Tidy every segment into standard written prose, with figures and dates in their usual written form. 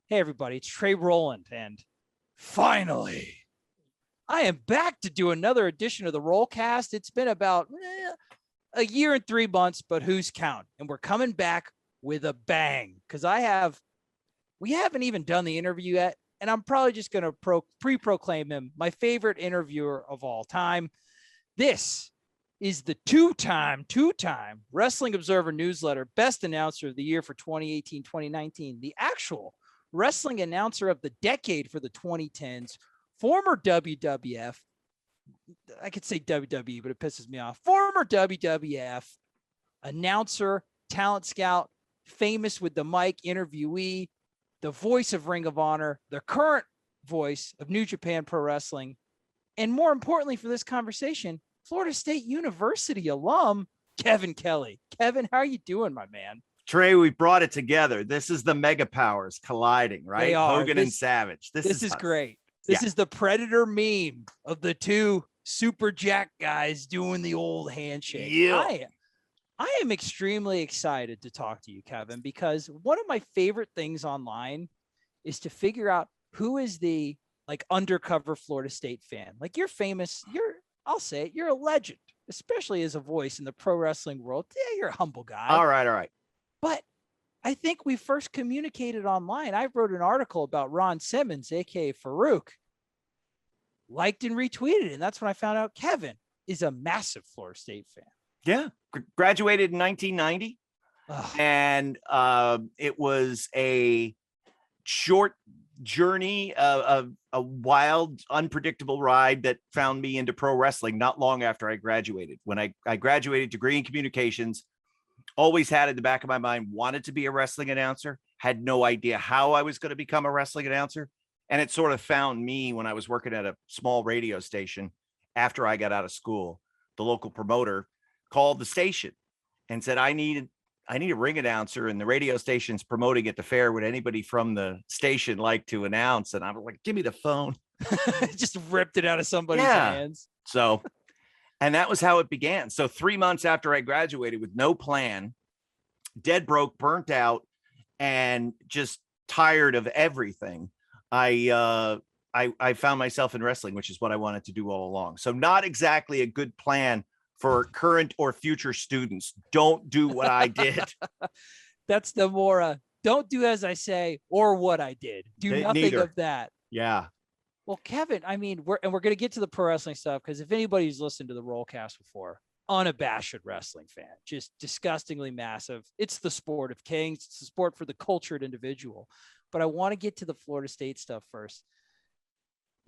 Hey, everybody, it's Trey Rowland, and finally, I am back to do another edition of the Rowlcast. It's been about a year and 3 months, but who's counting? And we're coming back with a bang because we haven't even done the interview yet, and I'm probably just going to pre-proclaim him my favorite interviewer of all time. This is the two-time Wrestling Observer Newsletter Best Announcer of the Year for 2018-2019, the actual Wrestling Announcer of the Decade for the 2010s, former WWF, I could say WWE, but it pisses me off, former WWF announcer, talent scout, famous with the mic, interviewee, the voice of Ring of Honor, the current voice of New Japan Pro Wrestling, and more importantly for this conversation, Florida State University alum, Kevin Kelly. Kevin, how are you doing, my man? Trey, we brought it together. This is the mega powers colliding, right? Hogan and Savage. This is great. This is the Predator meme of the two Super Jack guys doing the old handshake. Yeah. I am extremely excited to talk to you, Kevin, because one of my favorite things online is to figure out who is the undercover Florida State fan. Like you're famous. I'll say it. You're a legend, especially as a voice in the pro wrestling world. Yeah, you're a humble guy. All right. But I think we first communicated online. I wrote an article about Ron Simmons, aka Farouk, liked and retweeted, and that's when I found out Kevin is a massive Florida State fan. Yeah, graduated in 1990, and it was a short journey, a wild, unpredictable ride that found me into pro wrestling not long after I graduated. When I graduated, degree in communications, always had in the back of my mind, wanted to be a wrestling announcer, had no idea how I was going to become a wrestling announcer. And it sort of found me when I was working at a small radio station after I got out of school. The local promoter called the station and said, I need a ring announcer, and the radio station's promoting at the fair. Would anybody from the station like to announce? And I was like, give me the phone. Just ripped it out of somebody's hands. So, and that was how it began. So 3 months after I graduated with no plan, dead broke, burnt out, and just tired of everything, I found myself in wrestling, which is what I wanted to do all along. So not exactly a good plan for current or future students. Don't do what I did. That's the more don't do as I say or what I did. Do nothing of that. Yeah. Well, Kevin, I mean, we're going to get to the pro wrestling stuff, because if anybody's listened to the Rowlcast before, unabashed wrestling fan, just disgustingly massive. It's the sport of kings. It's the sport for the cultured individual. But I want to get to the Florida State stuff first.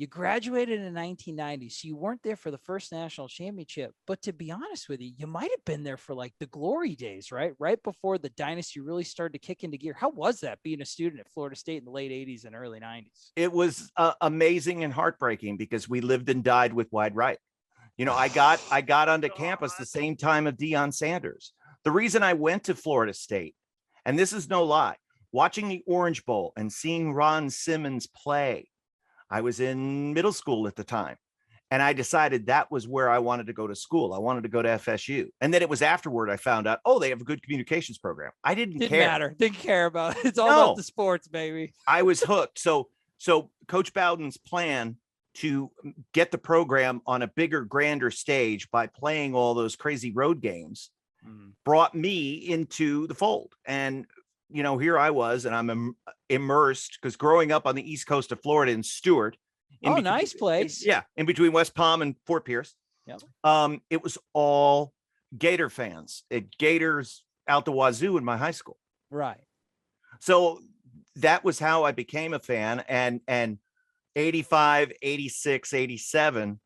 You graduated in 1990, so you weren't there for the first national championship. But to be honest with you, you might have been there for the glory days, right? Right before the dynasty really started to kick into gear. How was that being a student at Florida State in the late 80s and early 90s? It was amazing and heartbreaking because we lived and died with Wide Right. You know, I got onto campus the same time of Deion Sanders. The reason I went to Florida State, and this is no lie, watching the Orange Bowl and seeing Ron Simmons play. I was in middle school at the time, and I decided that was where I wanted to go to school. I wanted to go to FSU. And then it was afterward I found out, they have a good communications program. I didn't care. Didn't care about it. It's all about the sports, baby. I was hooked. So Coach Bowden's plan to get the program on a bigger, grander stage by playing all those crazy road games brought me into the fold. And here I was, and I'm immersed, because growing up on the East Coast of Florida in Stuart. Nice place. In between West Palm and Fort Pierce. Yep. It was all Gator fans. Gators out the wazoo in my high school. Right. So that was how I became a fan. And 85, 86, 87,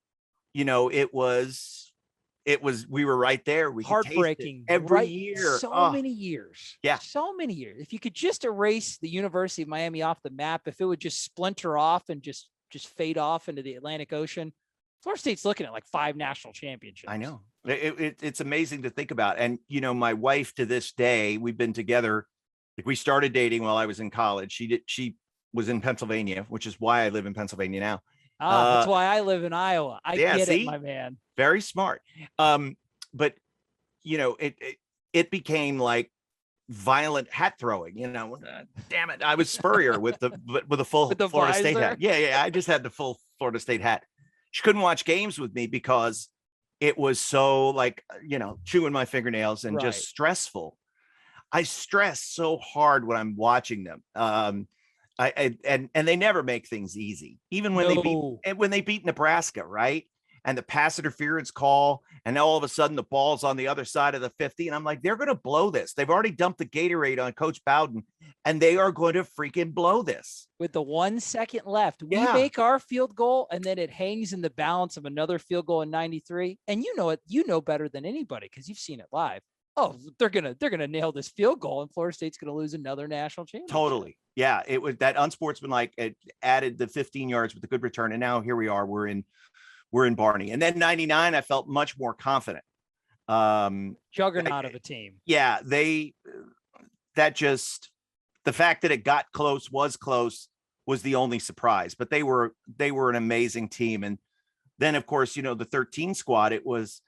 we were right there. We heartbreaking every year. Many years. Yeah. So many years. If you could just erase the University of Miami off the map, if it would just splinter off and just fade off into the Atlantic Ocean, Florida State's looking at 5 national championships. I know. It's amazing to think about. And, my wife to this day, we've been together. We started dating while I was in college. She was in Pennsylvania, which is why I live in Pennsylvania now. That's why I live in Iowa. I get it, my man. Very smart. But it became like violent hat throwing, damn it. I was Spurrier with a full With the Florida State visor? hat. Yeah. I just had the full Florida State hat. She couldn't watch games with me because it was so like, chewing my fingernails and Right. just stressful. I stress so hard when I'm watching them. And they never make things easy, even when they beat Nebraska, right? And the pass interference call, and now all of a sudden the ball's on the other side of the 50, and I'm like, they're going to blow this. They've already dumped the Gatorade on Coach Bowden, and they are going to freaking blow this. With the 1 second left, we make our field goal, and then it hangs in the balance of another field goal in 93. And you know it, better than anybody because you've seen it live. Oh, they're gonna nail this field goal, and Florida State's gonna lose another national championship. Totally, yeah. It was that unsportsmanlike. It added the 15 yards with a good return, and now here we are. We're in Barney, and then 99. I felt much more confident. Juggernaut of a team. Yeah, the fact that it got close was the only surprise. But they were an amazing team, and then of course the 13 squad. It was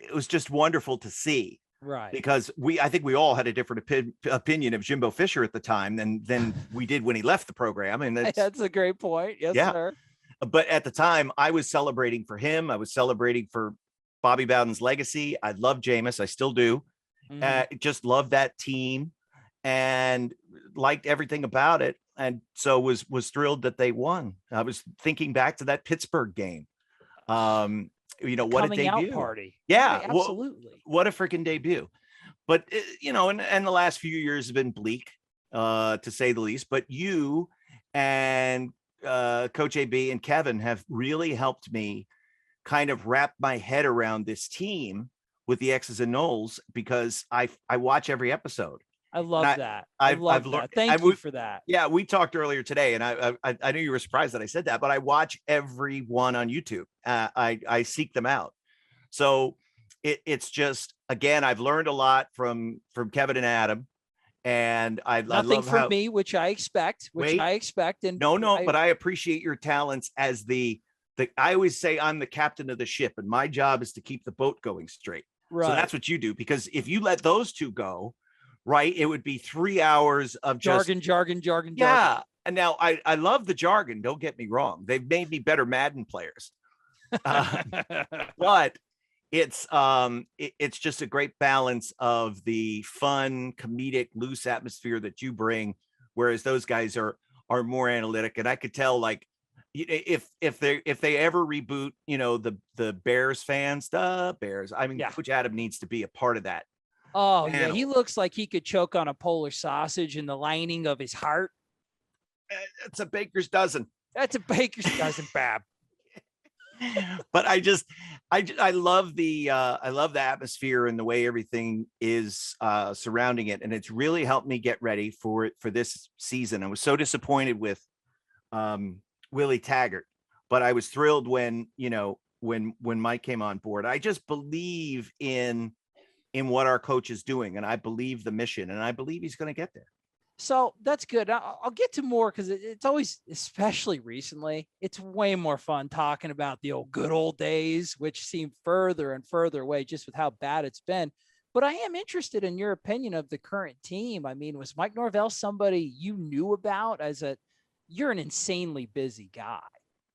it was just wonderful to see, right? Because I think we all had a different opinion of Jimbo Fisher at the time than we did when he left the program, and that's a great point. Yes, sir. But at the time, I was celebrating for him. I was celebrating for Bobby Bowden's legacy. I love Jameis. I still do. Just love that team and liked everything about it. And so was thrilled that they won. I was thinking back to that Pittsburgh game. What a debut party. Yeah, right, absolutely. What a freaking debut. But and the last few years have been bleak, to say the least. But you and Coach AB and Kevin have really helped me kind of wrap my head around this team with the X's and Noles, because I watch every episode. I love that. I've learned. Thank you for that. Yeah, we talked earlier today, and I knew you were surprised that I said that, but I watch every one on YouTube. I seek them out. So it's just, again, I've learned a lot from Kevin and Adam, and I love from me, which I expect. And but I appreciate your talents as the I always say I'm the captain of the ship, and my job is to keep the boat going straight. Right. So that's what you do, because if you let those two go, right, it would be 3 hours of jargon. Yeah. And now I love the jargon. Don't get me wrong. They've made me better Madden players. But it's just a great balance of the fun, comedic, loose atmosphere that you bring, whereas those guys are more analytic. And I could tell, like, if they ever reboot, the Bears fans, Coach Adam needs to be a part of that. Oh, yeah. He looks like he could choke on a Polish sausage in the lining of his heart. It's a baker's dozen. That's a baker's dozen, Bab. But I love the atmosphere and the way everything is surrounding it. And it's really helped me get ready for this season. I was so disappointed with Willie Taggart, but I was thrilled when Mike came on board. I just believe in what our coach is doing, and I believe the mission, and I believe he's going to get there. So that's good. I'll get to more, because it's always, especially recently, it's way more fun talking about the good old days, which seem further and further away just with how bad it's been. But I am interested in your opinion of the current team. I mean, was Mike Norvell somebody you knew about you're an insanely busy guy.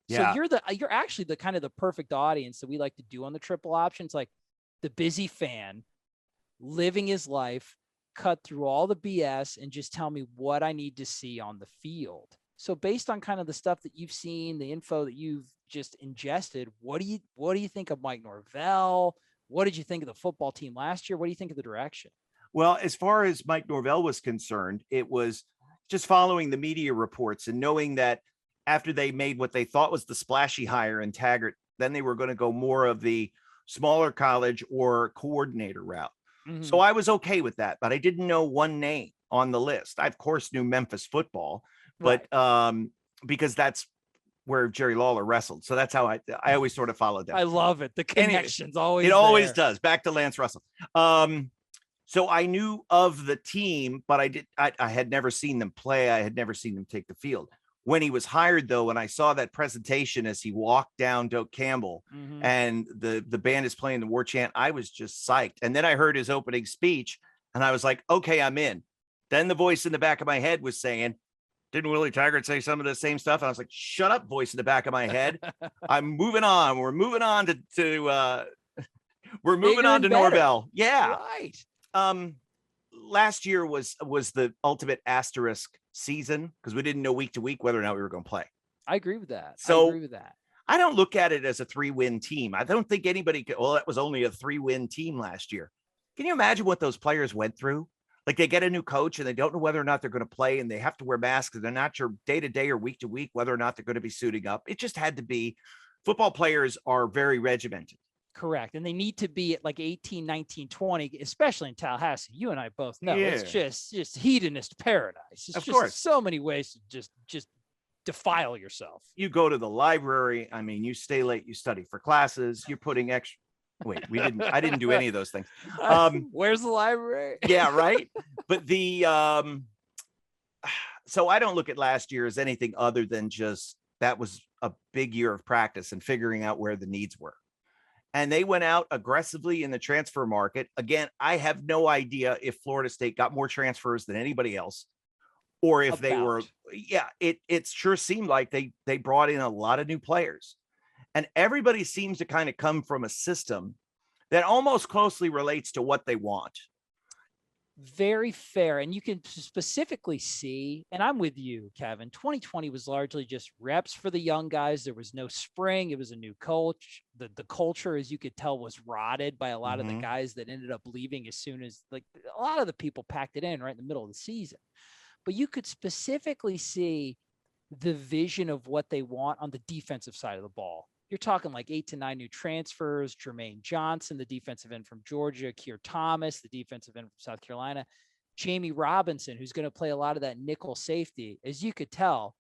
Yeah. So you're actually the kind of the perfect audience that we like to do on the triple options, like the busy fan living his life, cut through all the BS and just tell me what I need to see on the field. So based on kind of the stuff that you've seen, the info that you've just ingested, what do you think of Mike Norvell? What did you think of the football team last year? What do you think of the direction? Well, as far as Mike Norvell was concerned, it was just following the media reports and knowing that after they made what they thought was the splashy hire in Taggart, then they were going to go more of the smaller college or coordinator route. Mm-hmm. So I was okay with that, but I didn't know one name on the list. I, of course, knew Memphis football, but right. Because that's where Jerry Lawler wrestled. So that's how I always sort of followed that. I love it. The connections always. It there. Always does. Back to Lance Russell. So I knew of the team, but I had never seen them play. I had never seen them take the field. When he was hired, though, and I saw that presentation as he walked down Doak Campbell and the band is playing the war chant, I was just psyched. And then I heard his opening speech and I was like, okay, I'm in. Then the voice in the back of my head was saying, didn't Willie Taggart say some of the same stuff? I was like, shut up, voice in the back of my head. I'm moving on. We're moving on to Norvell. Yeah. Right. Last year was the ultimate asterisk season because we didn't know week to week whether or not we were going to play. I agree with that. So I agree with that. I don't look at it as a 3-win team. I don't think anybody could, well, that was only a 3-win team last year. Can you imagine what those players went through? Like they get a new coach and they don't know whether or not they're going to play and they have to wear masks and they're not sure day to day or week to week whether or not they're going to be suiting up. It just had to be. Football players are very regimented. Correct. And they need to be at like 18, 19, 20, especially in Tallahassee. You and I both know it's just hedonist paradise. It's of just course. So many ways to just defile yourself. You go to the library. I mean, you stay late, you study for classes, you're putting extra. Wait, I didn't do any of those things. Where's the library? Yeah, right. But so I don't look at last year as anything other than just that was a big year of practice and figuring out where the needs were. And they went out aggressively in the transfer market. Again, I have no idea if Florida State got more transfers than anybody else, or if they were, it sure seemed like they brought in a lot of new players. And everybody seems to kind of come from a system that almost closely relates to what they want. Very fair. And you can specifically see, and I'm with you, Kevin, 2020 was largely just reps for the young guys. There was no spring. It was a new coach. The culture, as you could tell, was rotted by a lot of the guys that ended up leaving as soon as, like, a lot of the people packed it in right in the middle of the season. But you could specifically see the vision of what they want on the defensive side of the ball. You're talking like 8 to 9 new transfers, Jermaine Johnson, the defensive end from Georgia, Keir Thomas, the defensive end from South Carolina, Jamie Robinson, who's going to play a lot of that nickel safety. As you could tell,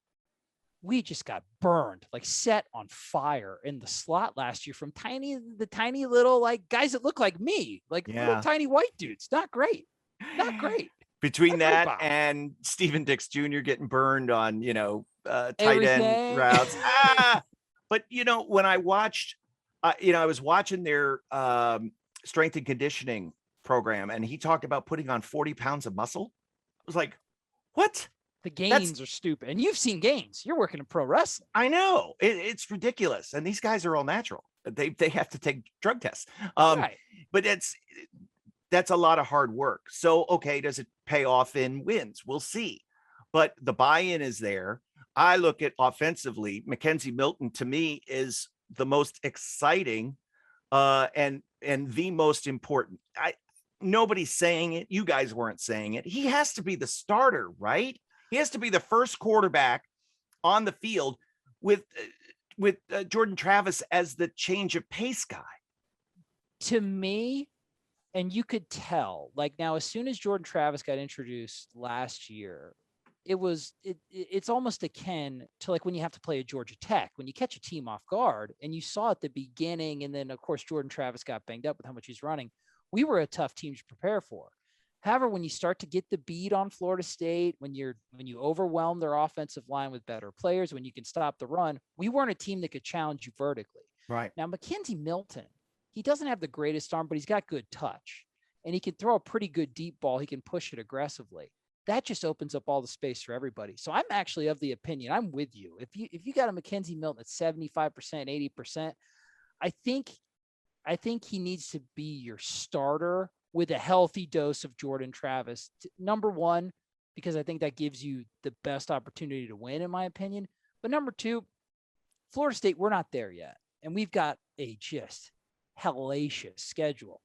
we just got burned, like set on fire in the slot last year from the tiny little like guys that look like me, like little tiny white dudes. Not great. Not great. Between that and Steven Dix Jr. getting burned on, tight end routes. But, when I watched, I was watching their strength and conditioning program, and he talked about putting on 40 pounds of muscle. I was like, what? The gains are stupid. And you've seen gains. You're working in pro wrestling. I know. It's ridiculous. And these guys are all natural. They have to take drug tests. Right. But that's a lot of hard work. So, okay, does it pay off in wins? We'll see. But the buy-in is there. I look at offensively, Mackenzie Milton to me is the most exciting and the most important. Nobody's saying it. You guys weren't saying it. He has to be the starter, right? He has to be the first quarterback on the field with Jordan Travis as the change of pace guy. To me, and you could tell, like now, as soon as Jordan Travis got introduced last year, it's almost akin to like when you have to play a Georgia Tech, when you catch a team off guard, and you saw at the beginning, and then of course Jordan Travis got banged up with how much he's running. We were a tough team to prepare for. However, when you start to get the beat on Florida State, when you overwhelm their offensive line with better players, when you can stop the run, we weren't a team that could challenge you vertically. Right. Now, Mackenzie Milton, he doesn't have the greatest arm, but he's got good touch, and he can throw a pretty good deep ball. He can push it aggressively. That just opens up all the space for everybody. So I'm actually of the opinion, I'm with you. If you got a Mackenzie Milton at 75%, 80%, I think he needs to be your starter with a healthy dose of Jordan Travis. Number one, because I think that gives you the best opportunity to win, in my opinion. But number two, Florida State, we're not there yet. And we've got a just hellacious schedule.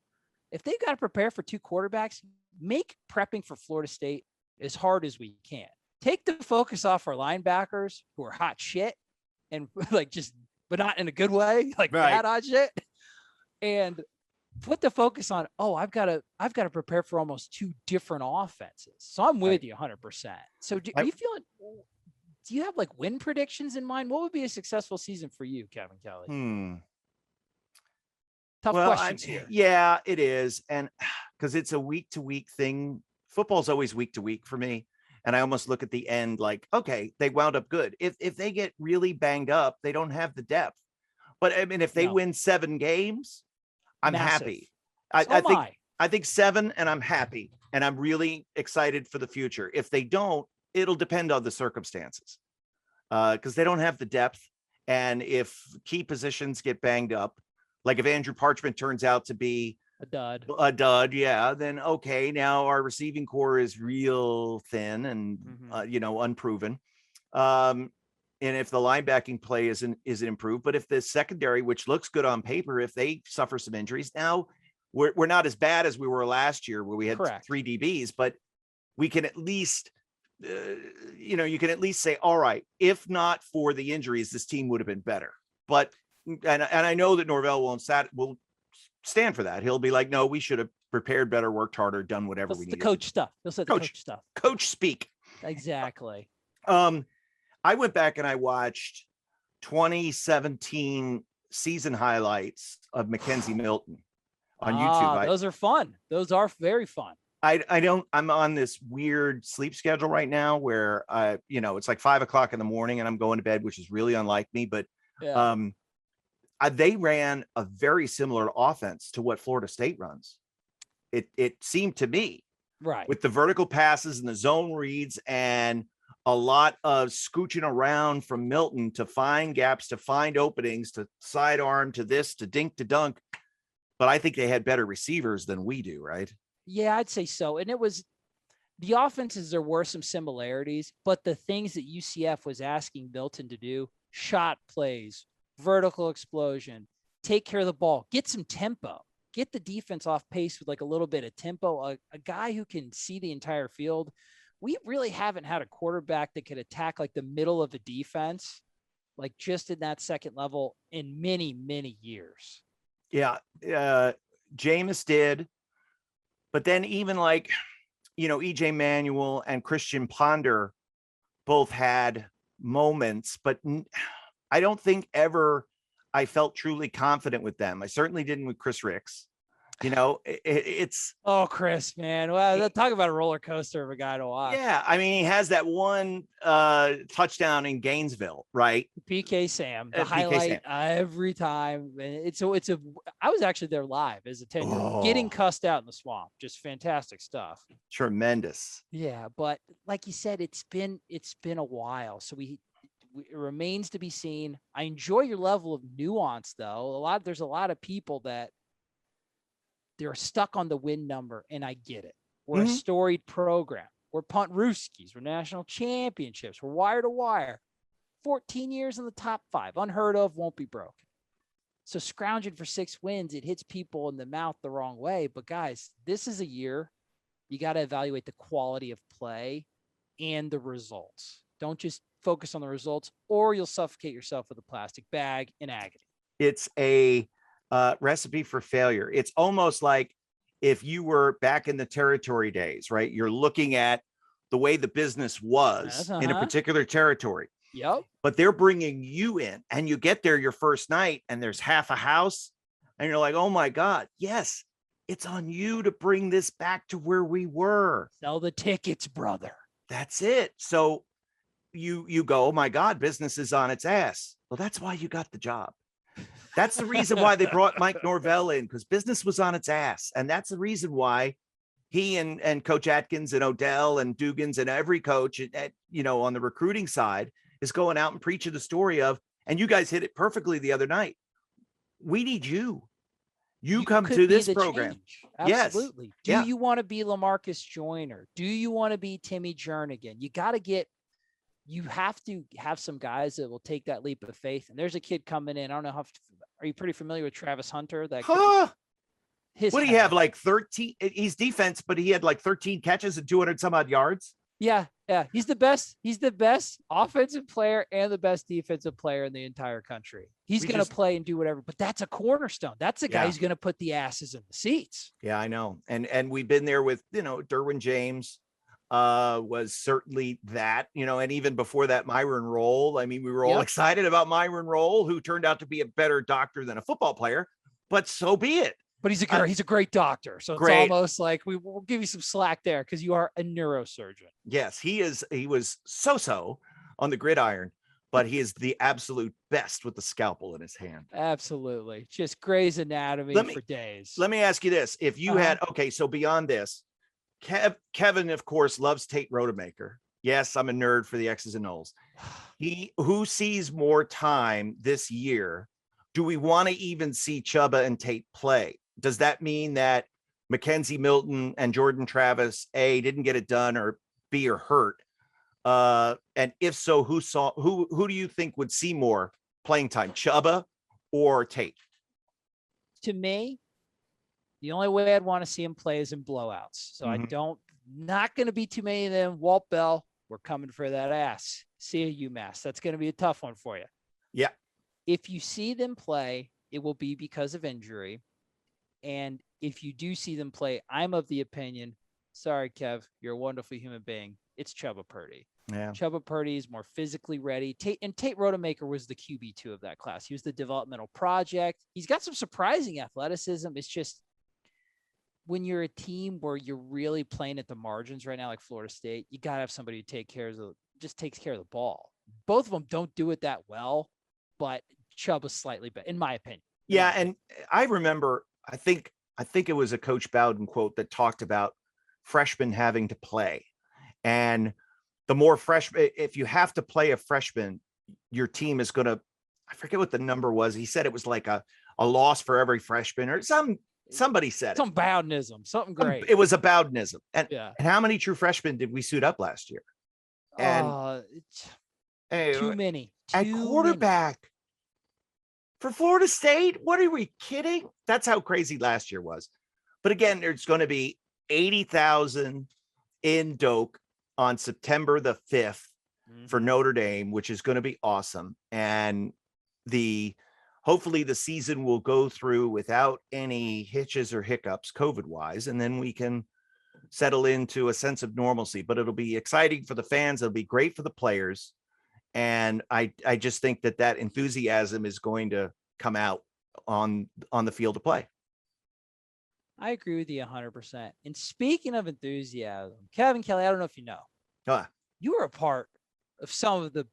If they've got to prepare for 2 quarterbacks, make prepping for Florida State as hard as we can. Take the focus off our linebackers who are hot shit and like but not in a good way, like bad hot shit. And put the focus on, I've got to prepare for almost 2 different offenses. So I'm with you 100%. So are you feeling, do you have like win predictions in mind? What would be a successful season for you, Kevin Kelly? Tough questions here. Yeah, it is. And because it's a week to week thing. Football's always week to week for me. And I almost look at the end like, okay, they wound up good. If they get really banged up, they don't have the depth. But I mean, if they win 7 games, I'm happy. I think 7 and I'm happy. And I'm really excited for the future. If they don't, it'll depend on the circumstances. Because they don't have the depth. And if key positions get banged up, like if Andrew Parchment turns out to be a dud, yeah, then okay, now our receiving core is real thin and unproven. And if the linebacking play isn't improved, but if the secondary, which looks good on paper, if they suffer some injuries, now we're not as bad as we were last year where we had 3 DBs, but we can at least you can at least say, all right, if not for the injuries, this team would have been better. But and I know that Norvell will stand for that. He'll be like, no, we should have prepared better, worked harder, done whatever we need. The coach stuff. He'll say the coach stuff. Coach speak. Exactly. I went back and I watched 2017 season highlights of Mackenzie Milton on YouTube. Those are fun. Those are very fun. I'm on this weird sleep schedule right now where it's like 5 o'clock in the morning and I'm going to bed, which is really unlike me, but they ran a very similar offense to what Florida State runs. It seemed to me, right, with the vertical passes and the zone reads and a lot of scooching around from Milton to find gaps, to find openings, to sidearm, to this, to dink, to dunk. But I think they had better receivers than we do, right? Yeah, I'd say so. And it was the offenses, there were some similarities, but the things that UCF was asking Milton to do, shot plays, vertical explosion, take care of the ball, get some tempo, get the defense off pace with like a little bit of tempo, a guy who can see the entire field. We really haven't had a quarterback that could attack like the middle of the defense, like just in that second level in many, many years. Yeah. Jameis did. But then even like, EJ Manuel and Christian Ponder both had moments, but I don't think ever I felt truly confident with them. I certainly didn't with Chris Ricks. It's Chris, man. Well, talk about a roller coaster of a guy to watch. Yeah, I mean, he has that one touchdown in Gainesville, right? PK Sam, the highlight every time. And I was actually there live as a 10-year-old, getting cussed out in the swamp. Just fantastic stuff. Tremendous. Yeah, but like you said, it's been a while, so it remains to be seen. I enjoy your level of nuance, though. There's a lot of people that they're stuck on the win number, and I get it. We're a storied program. We're punt rooskies. We're national championships. We're wire to wire. 14 years in the top 5. Unheard of, won't be broken. So scrounging for 6 wins, it hits people in the mouth the wrong way. But guys, this is a year you got to evaluate the quality of play and the results. Don't just focus on the results, or you'll suffocate yourself with a plastic bag in agony. It's a recipe for failure. It's almost like if you were back in the territory days, right? You're looking at the way the business was in a particular territory. Yep. But they're bringing you in, and you get there your first night and there's half a house and you're like, oh my God, yes, it's on you to bring this back to where we were. Sell the tickets, brother. That's it. So you go, oh my God, business is on its ass. Well, that's why you got the job. That's the reason why they brought Mike Norvell in, because business was on its ass. And that's the reason why he and Coach Atkins and Odell and Dugans and every coach on the recruiting side is going out and preaching the story of, and you guys hit it perfectly the other night. We need you. You come to this program. Absolutely. Yes. Do you want to be LaMarcus Joyner? Do you want to be Timmy Jernigan? You have to have some guys that will take that leap of faith. And there's a kid coming in. I don't know are you pretty familiar with Travis Hunter? What do you have? Like 13? He's defense, but he had like 13 catches and 200 some odd yards. Yeah. He's the best. He's the best offensive player and the best defensive player in the entire country. He's going to play and do whatever, but that's a cornerstone. That's a guy who's going to put the asses in the seats. Yeah, I know. And we've been there with, Derwin James was certainly that, and even before that, Myron Roll. I mean, we were all excited about Myron Roll, who turned out to be a better doctor than a football player, but so be it. But he's a great doctor. So it's almost like we'll give you some slack there because you are a neurosurgeon. Yes, he is. He was so on the gridiron, but he is the absolute best with the scalpel in his hand. Absolutely. Just Grey's Anatomy for days. Let me ask you this. If you had, so beyond this, Kevin, of course, loves Tate Rodemaker. Yes, I'm a nerd for the X's and O's. Who sees more time this year? Do we want to even see Chubba and Tate play? Does that mean that Mackenzie Milton and Jordan Travis, A, didn't get it done, or B, are hurt? And if so, who do you think would see more playing time, Chubba or Tate? To me, the only way I'd want to see him play is in blowouts. So not going to be too many of them. Walt Bell, we're coming for that ass. See you, UMass. That's going to be a tough one for you. Yeah. If you see them play, it will be because of injury. And if you do see them play, I'm of the opinion, sorry, Kev, you're a wonderful human being. It's Chubba Purdy. Yeah. Chubba Purdy is more physically ready. Tate Rodemaker was the QB2 of that class. He was the developmental project. He's got some surprising athleticism. It's just when you're a team where you're really playing at the margins right now, like Florida State, you got to have somebody who takes care of the ball. Both of them don't do it that well, but Chubba's slightly better, in my opinion. Yeah, and I remember, I think it was a Coach Bowden quote that talked about freshmen having to play. And the more freshmen, if you have to play a freshman, your team is going to, I forget what the number was. He said it was like a loss for every freshman, or somebody said some Bowdenism, something great. It was a Bowdenism. And how many true freshmen did we suit up last year? And too many. At quarterback for Florida State. What are we kidding? That's how crazy last year was. But again, there's going to be 80,000 in Doak on September the 5th for Notre Dame, which is going to be awesome. And hopefully the season will go through without any hitches or hiccups COVID wise. And then we can settle into a sense of normalcy, but it'll be exciting for the fans. It'll be great for the players. And I just think that enthusiasm is going to come out on the field of play. I agree with you 100%. And speaking of enthusiasm, Kevin Kelly, I don't know if you know, you were a part of some of the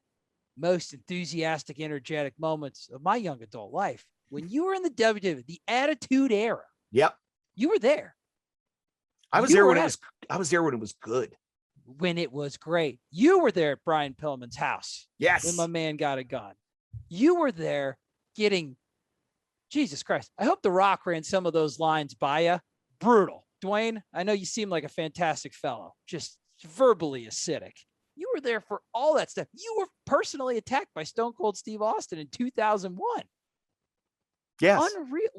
most enthusiastic, energetic moments of my young adult life when you were in the WWF, the Attitude Era. Yep, you were there. I was there when it was good. When it was great. You were there at Brian Pillman's house. Yes. When my man got a gun. You were there getting, Jesus Christ. I hope The Rock ran some of those lines by you. Brutal. Dwayne, I know you seem like a fantastic fellow, just verbally acidic. You were there for all that stuff. You were personally attacked by Stone Cold Steve Austin in 2001. Yes. Unreal.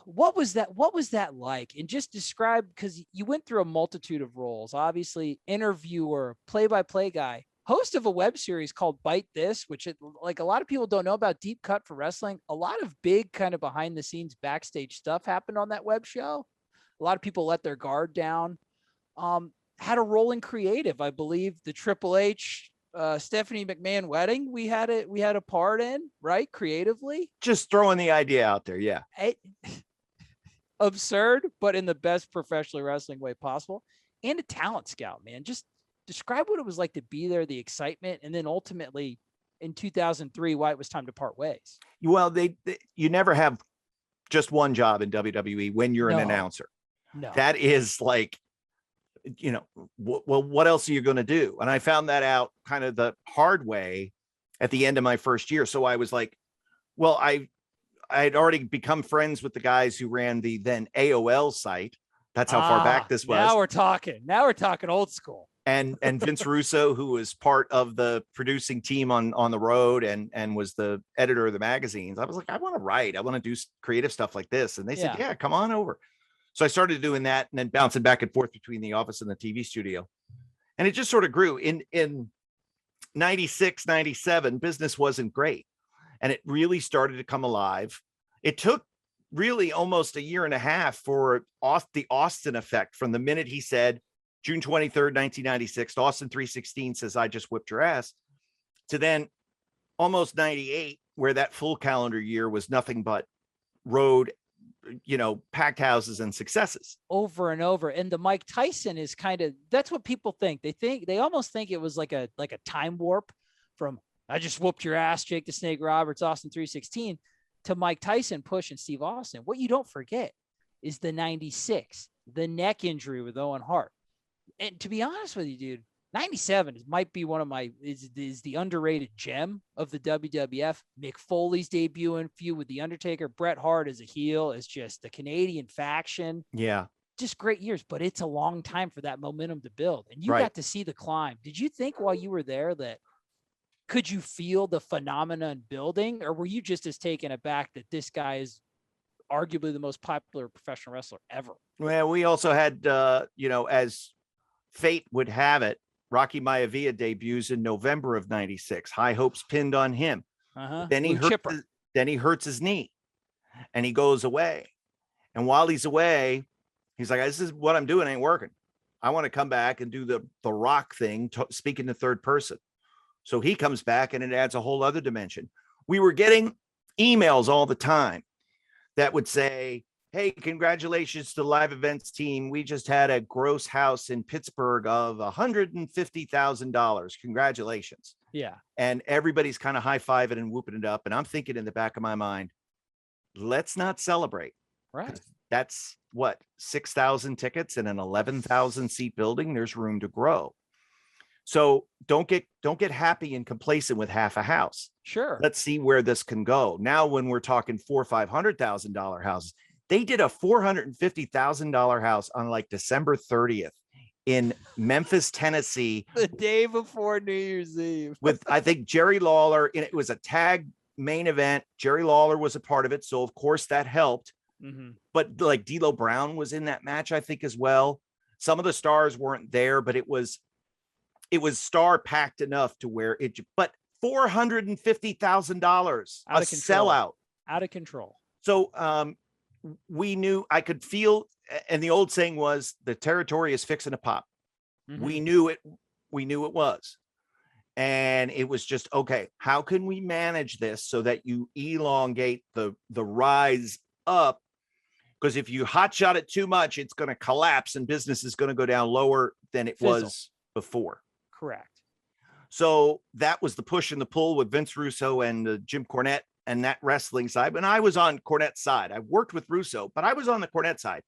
What was that? What was that like? And just describe, because you went through a multitude of roles, obviously interviewer, play-by-play guy, host of a web series called Bite This, which like a lot of people don't know about. Deep Cut for Wrestling. A lot of big kind of behind the scenes backstage stuff happened on that web show. A lot of people let their guard down. Had a role in creative. I believe the Triple H, Stephanie McMahon wedding we had a part in, right? Creatively. Just throwing the idea out there. Yeah. Absurd, but in the best professional wrestling way possible. And a talent scout, man. Just describe what it was like to be there, the excitement, and then ultimately in 2003, why it was time to part ways. Well, you never have just one job in WWE when you're an announcer. No. That is like, what else are you going to do? And I found that out kind of the hard way at the end of my first year. So I was like, well, I had already become friends with the guys who ran the then AOL site. That's how far back this was. Now we're talking old school. And Vince Russo, who was part of the producing team on the road and was the editor of the magazines. I was like, I want to write. I want to do creative stuff like this. And they said, yeah, come on over. So I started doing that and then bouncing back and forth between the office and the TV studio. And it just sort of grew. In 96, 97, business wasn't great. And it really started to come alive. It took really almost a year and a half for the Austin effect from the minute he said, June 23rd, 1996, Austin 316 says, I just whipped your ass, to then almost 98, where that full calendar year was nothing but road, packed houses and successes over and over. And the Mike Tyson is that's what people think. They almost think it was like a time warp from I just whooped your ass, Jake the Snake Roberts, Austin 316, to Mike Tyson pushing Steve Austin. What you don't forget is the 96, the neck injury with Owen Hart. And to be honest with you, dude, 97 might be one of is the underrated gem of the WWF. Mick Foley's debuting feud with The Undertaker. Bret Hart as a heel is just the Canadian faction. Yeah. Just great years, but it's a long time for that momentum to build. And you got to see the climb. Did you think while you were there could you feel the phenomenon building, or were you just as taken aback that this guy is arguably the most popular professional wrestler ever? Well, we also had, as fate would have it, Rocky Maivia debuts in November of 96. High hopes pinned on him. Then he hurts his knee and he goes away. And while he's away, he's like, this is what I'm doing. Ain't working. I want to come back and do the rock thing, speaking to third person. So he comes back and it adds a whole other dimension. We were getting emails all the time that would say, hey, congratulations to the live events team. We just had a gross house in Pittsburgh of $150,000. Congratulations. Yeah. And everybody's kind of high-fiving and whooping it up. And I'm thinking in the back of my mind, let's not celebrate. Right. That's what, 6,000 tickets in an 11,000 seat building. There's room to grow. So don't get happy and complacent with half a house. Sure. Let's see where this can go. Now, when we're talking $400,000 or $500,000 houses, they did a $450,000 house on like December 30th in Memphis, Tennessee, the day before New Year's Eve, with I think Jerry Lawler. And it was a tag main event. Jerry Lawler was a part of it, so of course that helped. But like D'Lo Brown was in that match, I think, as well. Some of the stars weren't there, but it was star packed enough to where it. But $450,000, a sellout, out of control. So we knew, I could feel, and the old saying was, the territory is fixing to pop. We knew it was. And it was just, okay, how can we manage this so that you elongate the rise up? Because if you hotshot it too much, it's going to collapse and business is going to go down lower than it was before. Correct. So that was the push and the pull with Vince Russo and Jim Cornette and that wrestling side. And I was on Cornette's side. I worked with Russo, but I was on the Cornette side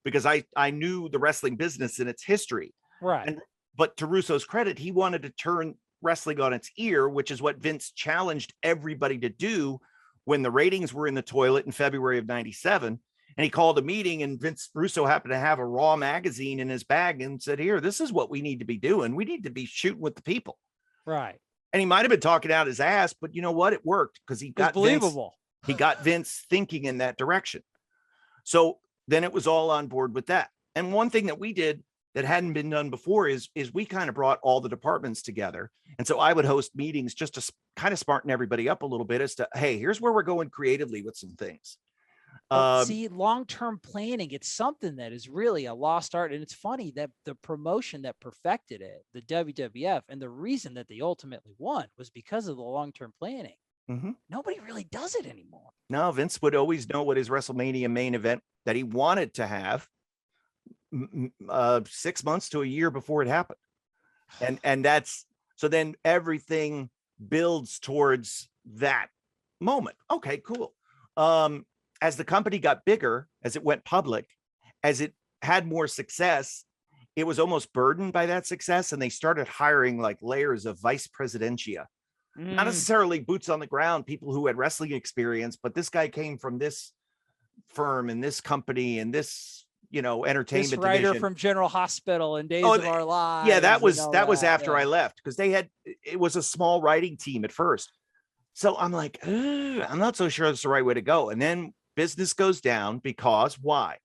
because I knew the wrestling business and its history. Right. But to Russo's credit, he wanted to turn wrestling on its ear, which is what Vince challenged everybody to do when the ratings were in the toilet in February of 97. And he called a meeting, and Vince Russo happened to have a Raw magazine in his bag and said, here, this is what we need to be doing. We need to be shooting with the people. Right. And he might've been talking out his ass, but you know what? It worked because he got believable. He got Vince thinking in that direction. So then it was all on board with that. And one thing that we did that hadn't been done before is we kind of brought all the departments together. And so I would host meetings just to kind of smarten everybody up a little bit as to, hey, here's where we're going creatively with some things. See, long-term planning, it's something that is really a lost art. And it's funny that the promotion that perfected it, the WWF, and the reason that they ultimately won was because of the long-term planning. Nobody really does it anymore. No, Vince would always know what his WrestleMania main event that he wanted to have 6 months to a year before it happened. And that's, so then everything builds towards that moment. Okay, cool. As the company got bigger, as it went public, as it had more success, it was almost burdened by that success. And they started hiring like layers of vice presidentia, not necessarily boots on the ground, people who had wrestling experience, but this guy came from this firm and this company and this, entertainment this writer division. From General Hospital and Days of Our Lives. Yeah, that was after I left, because it was a small writing team at first. So I'm like, I'm not so sure that's the right way to go. And then business goes down because why?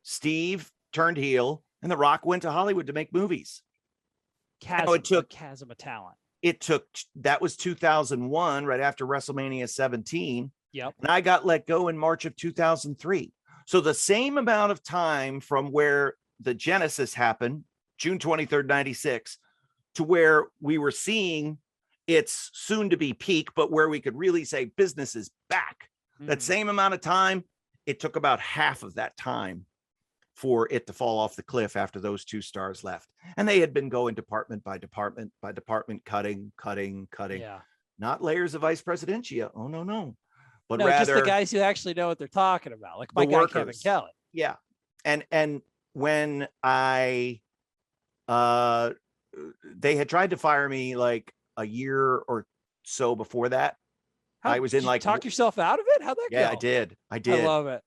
Steve turned heel and The Rock went to Hollywood to make movies. Chasm of talent. That was 2001, right after WrestleMania 17. Yep. And I got let go in March of 2003. So the same amount of time from where the genesis happened, June 23rd, 96, to where we were seeing its soon to be peak, but where we could really say business is back. That same amount of time, it took about half of that time for it to fall off the cliff after those two stars left. And they had been going department by department by department, cutting. Yeah. Not layers of vice presidentia. Oh, no. But No, rather just the guys who actually know what they're talking about. Like my the guy, workers. Kevin Kelly. Yeah. And when I, they had tried to fire me like a year or so before that. I was in like, talk yourself out of it. How'd that go? Yeah, I did. I love it.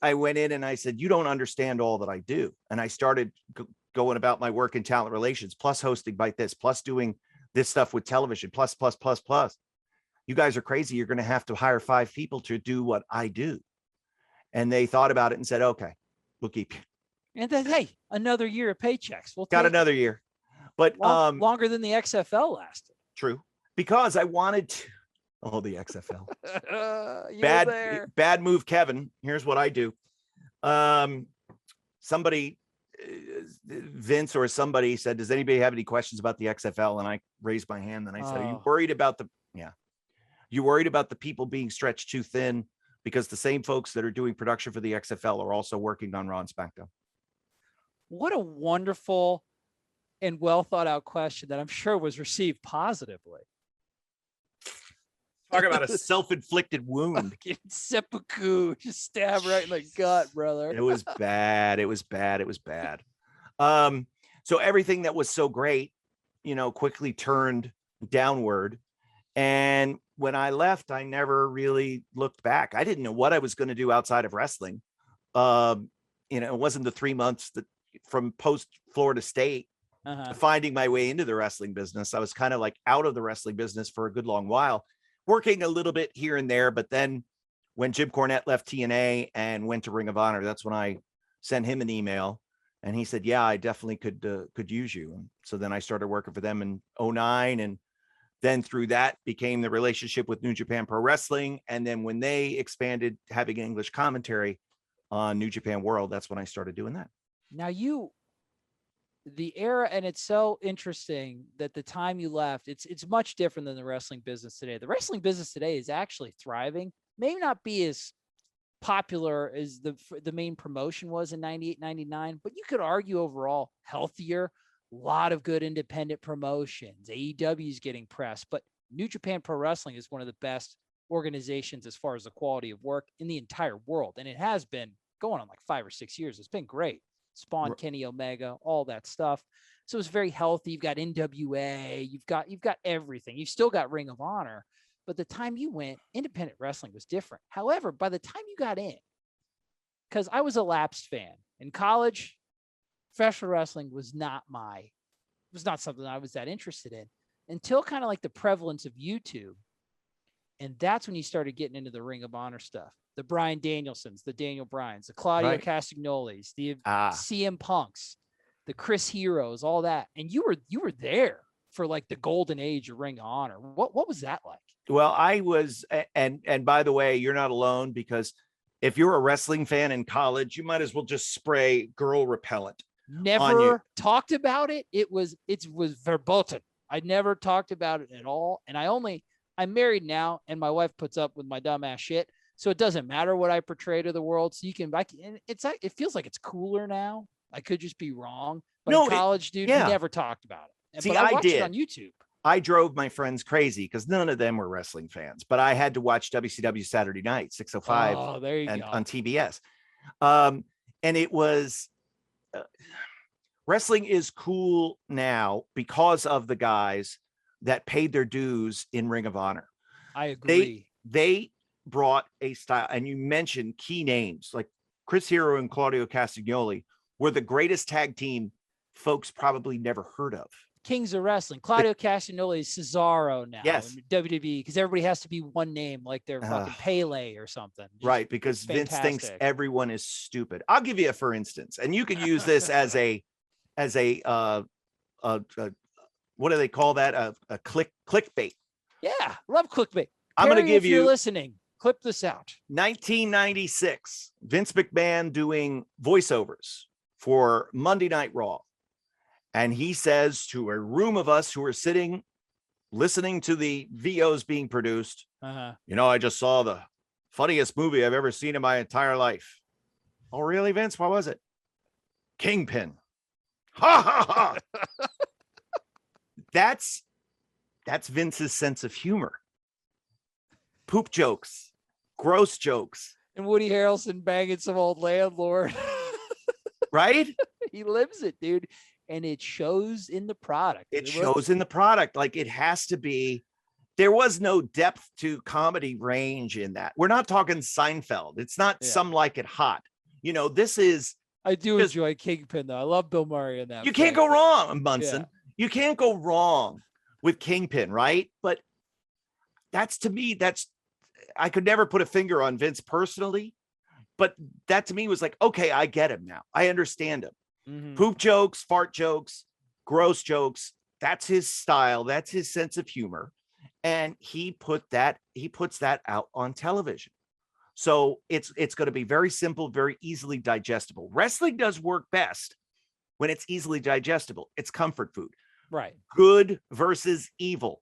I went in and I said, you don't understand all that I do. And I started going about my work in talent relations, plus hosting Bite This, plus doing this stuff with television, plus. You guys are crazy. You're going to have to hire 5 people to do what I do. And they thought about it and said, okay, we'll keep you. And then, hey, another year of paychecks. We'll got another year, but longer than the XFL lasted. True. Because I wanted to. Oh, the XFL. Bad move, Kevin. Here's what I do. Somebody, Vince or somebody said, does anybody have any questions about the XFL? And I raised my hand and I said, are you worried about you worried about the people being stretched too thin? Because the same folks that are doing production for the XFL are also working on Raw and SmackDown. What a wonderful and well thought out question that I'm sure was received positively. Talk about a self-inflicted wound. Seppuku, just stab right in the gut, brother. It was bad. So everything that was so great, quickly turned downward. And when I left, I never really looked back. I didn't know what I was going to do outside of wrestling. It wasn't the 3 months that from post Florida State finding my way into the wrestling business. I was kind of like out of the wrestling business for a good long while, working a little bit here and there. But then when Jim Cornette left TNA and went to Ring of Honor, that's when I sent him an email and he said, yeah, I definitely could use you. And so then I started working for them in 2009. And then through that became the relationship with New Japan Pro Wrestling. And then when they expanded having English commentary on New Japan World, that's when I started doing that. Now the era, and it's so interesting that the time you left, it's much different than the wrestling business today. The wrestling business today is actually thriving. May not be as popular as the main promotion was in 98, 99, but you could argue overall healthier, a lot of good independent promotions. AEW is getting press, but New Japan Pro Wrestling is one of the best organizations as far as the quality of work in the entire world. And it has been going on like 5 or 6 years. It's been great. Spawn, Kenny Omega, all that stuff. So it's very healthy. You've got NWA, you've got everything. You've still got Ring of Honor, but the time you went, independent wrestling was different. However, by the time you got in, because I was a lapsed fan in college, professional wrestling was not something I was that interested in until kind of like the prevalence of YouTube. And that's when you started getting into the Ring of Honor stuff. The Bryan Danielsons, the Daniel Bryans, the Claudio Castagnolis, the CM Punks, the Chris Heroes, all that. And you were there for like the golden age of Ring of Honor. What was that like? Well, I was, and by the way, you're not alone, because if you're a wrestling fan in college, you might as well just spray girl repellent. Never talked about it. It was verboten. I never talked about it at all. And I'm married now, and my wife puts up with my dumbass shit. So it doesn't matter what I portray to the world. So it feels like it's cooler now. I could just be wrong. But in college, dude, we never talked about it. See, but I watched did it on YouTube. I drove my friends crazy because none of them were wrestling fans, but I had to watch WCW Saturday Night, 605 on TBS. And it was wrestling is cool now because of the guys that paid their dues in Ring of Honor. I agree. They brought a style, and you mentioned key names like Chris Hero and Claudio Castagnoli were the greatest tag team folks probably never heard of. Kings of Wrestling. Claudio Castagnoli is Cesaro now. Yes. In WWE, because everybody has to be one name, like they're fucking Pele or something. Right, because Vince thinks everyone is stupid. I'll give you a for instance, and you could use this as a what do they call that? A clickbait. Yeah, love clickbait. I'm going to give if you're listening, clip this out. 1996, Vince McMahon doing voiceovers for Monday Night Raw. And he says to a room of us who are sitting, listening to the VOs being produced, I just saw the Funniest movie I've ever seen in my entire life. Oh, really, Vince? What was it? Kingpin. Ha ha ha. That's Vince's sense of humor. Poop jokes, gross jokes. And Woody Harrelson banging some old landlord. Right? He lives it, dude. And it shows in the product. It shows in the product. Like, it has to be. There was no depth to comedy range in that. We're not talking Seinfeld. It's not Some Like It Hot. You know, this is. I do enjoy Kingpin, though. I love Bill Murray in that. You can't go wrong, Munson. You can't go wrong with Kingpin, right? But to me, I could never put a finger on Vince personally, but that to me was like, okay, I get him now. I understand him. Mm-hmm. Poop jokes, fart jokes, gross jokes. That's his style. That's his sense of humor. And he puts that out on television. So it's going to be very simple, very easily digestible. Wrestling does work best when it's easily digestible. It's comfort food. Right. Good versus evil.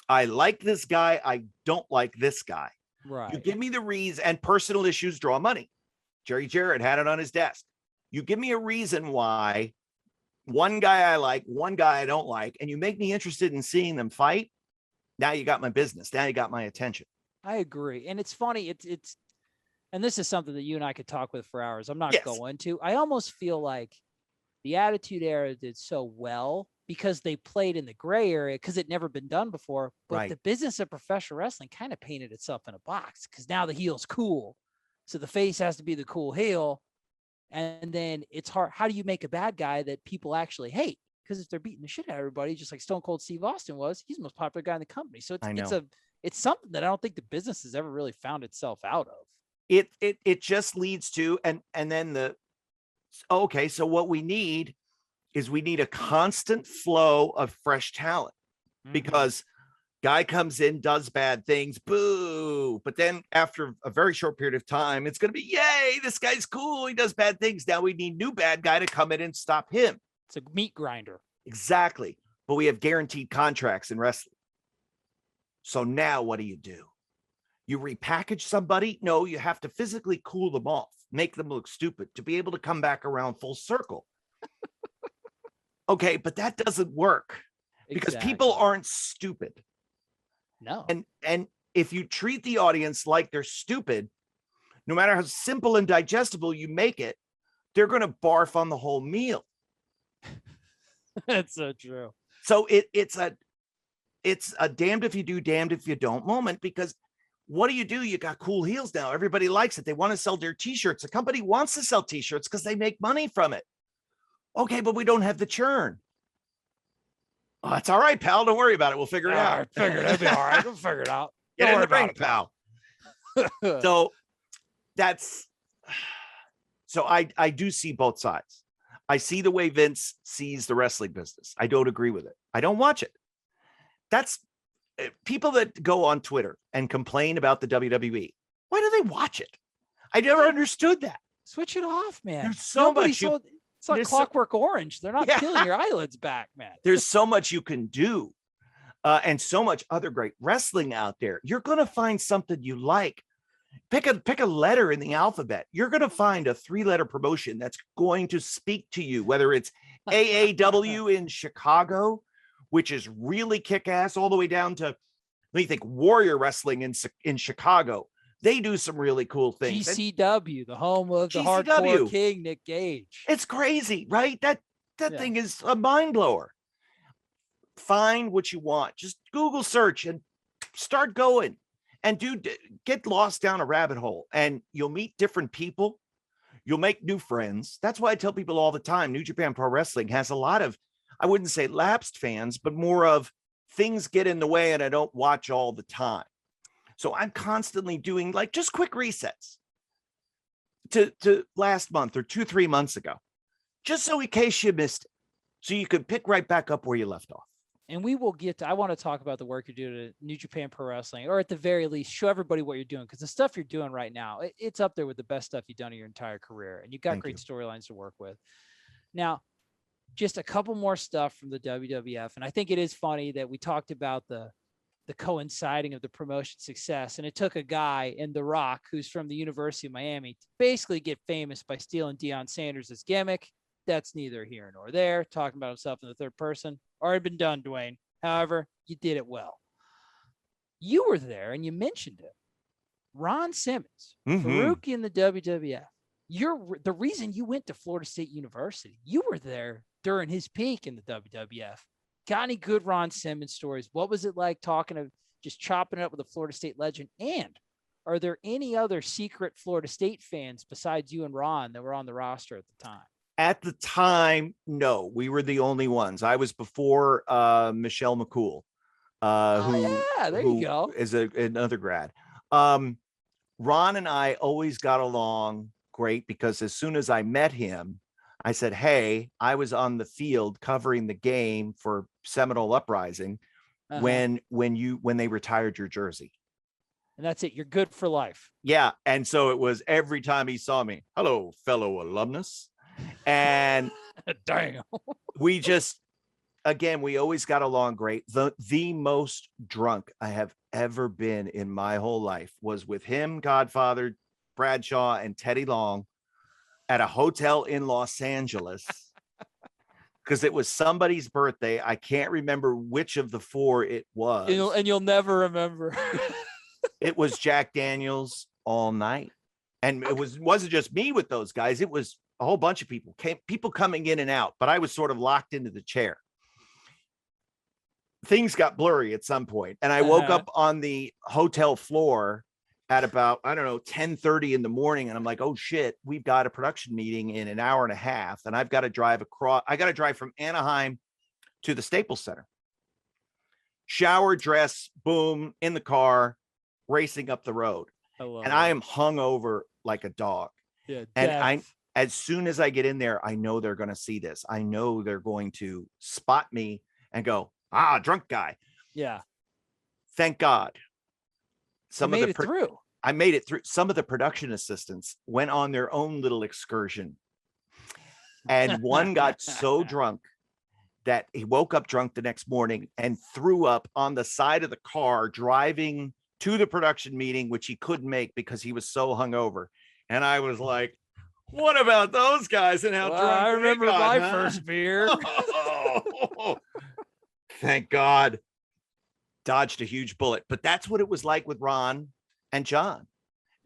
I like this guy. I don't like this guy. Right. You give me the reason, and personal issues draw money. Jerry Jarrett had it on his desk. You give me a reason why one guy I like, one guy I don't like, and you make me interested in seeing them fight. Now you got my business. Now you got my attention. I agree. And it's funny. It's, and this is something that you and I could talk with for hours. I'm not going to. I almost feel like the Attitude Era did so well because they played in the gray area because it never been done before. But the business of professional wrestling kind of painted itself in a box because now the heel's cool. So the face has to be the cool heel. And then it's hard. How do you make a bad guy that people actually hate? Because if they're beating the shit out of everybody, just like Stone Cold Steve Austin was, he's the most popular guy in the company. So it's something that I don't think the business has ever really found itself out of. It just leads to, and then so what we need is a constant flow of fresh talent, because guy comes in, does bad things, boo. But then after a very short period of time, it's going to be, yay, this guy's cool. He does bad things. Now we need new bad guy to come in and stop him. It's a meat grinder. Exactly. But we have guaranteed contracts in wrestling. So now what do? You repackage somebody? No, you have to physically cool them off, make them look stupid to be able to come back around full circle. Okay, but that doesn't work because people aren't stupid. No. And if you treat the audience like they're stupid, no matter how simple and digestible you make it, they're going to barf on the whole meal. That's so true. So it's a damned if you do, damned if you don't moment, because what do? You got cool heels now. Everybody likes it. They want to sell their t-shirts. The company wants to sell t-shirts because they make money from it. Okay, but we don't have the churn. Oh, that's all right, pal. Don't worry about it. We'll figure it out. It'll be all right. We'll figure it out. Get in the ring, pal. So I do see both sides. I see the way Vince sees the wrestling business. I don't agree with it. I don't watch it. That's people that go on Twitter and complain about the WWE. Why do they watch it? I never understood that. Switch it off, man. There's so much. It's like Clockwork Orange. They're not peeling your eyelids back, man. There's so much you can do, and so much other great wrestling out there. You're going to find something you like. Pick a letter in the alphabet. You're going to find a 3-letter promotion that's going to speak to you, whether it's AAW in Chicago, which is really kick-ass, all the way down to, let me think, Warrior Wrestling in Chicago. They do some really cool things. GCW, the home of the hardcore king, Nick Gage. It's crazy, right? That thing is a mind blower. Find what you want. Just Google search and start going. And get lost down a rabbit hole, and you'll meet different people. You'll make new friends. That's why I tell people all the time, New Japan Pro Wrestling has a lot of, I wouldn't say lapsed fans, but more of things get in the way and I don't watch all the time. So I'm constantly doing like just quick resets to last month or 2-3 months ago, just so in case you missed it, so you could pick right back up where you left off. And we will get to, I want to talk about the work you're doing at New Japan Pro Wrestling, or at the very least, show everybody what you're doing. Because the stuff you're doing right now, it's up there with the best stuff you've done in your entire career. And you've got great storylines to work with. Now, just a couple more stuff from the WWF. And I think it is funny that we talked about the the coinciding of the promotion success. And it took a guy in The Rock, who's from the University of Miami, to basically get famous by stealing Deion Sanders' gimmick. That's neither here nor there. Talking about himself in the third person. Already been done, Dwayne. However, you did it well. You were there and you mentioned it. Ron Simmons, Farouk in the WWF. You're the reason you went to Florida State University. You were there during his peak in the WWF. Got any good Ron Simmons stories? What was it like just chopping it up with a Florida State legend? And are there any other secret Florida State fans besides you and Ron that were on the roster at the time? At the time, no, we were the only ones. I was before Michelle McCool, you go. Is another grad. Ron and I always got along great because as soon as I met him, I said, hey, I was on the field covering the game for Seminole Uprising when they retired your jersey. And that's it. You're good for life. Yeah. And so it was every time he saw me, hello, fellow alumnus. And damn, we always got along great. The most drunk I have ever been in my whole life was with him, Godfather, Bradshaw, and Teddy Long at a hotel in Los Angeles because it was somebody's birthday. I can't remember which of the four it was. And you'll never remember. It was Jack Daniels all night. And it wasn't just me with those guys. It was a whole bunch of people coming in and out, but I was sort of locked into the chair. Things got blurry at some point, and I woke up on the hotel floor at about, 10:30 in the morning. And I'm like, oh shit, we've got a production meeting in an hour and a half. And I've got to drive from Anaheim to the Staples Center. Shower, dress, boom, in the car, racing up the road. I am hungover like a dog. Yeah. And as soon as I get in there, I know they're going to see this. I know they're going to spot me and go, drunk guy. Yeah. Thank God. I made it through. Some of the production assistants went on their own little excursion. And one got so drunk that he woke up drunk the next morning and threw up on the side of the car driving to the production meeting, which he couldn't make because he was so hungover. And I was like, what about those guys and how drunk I remember my first beer. Thank God. Dodged a huge bullet. But that's what it was like with Ron and John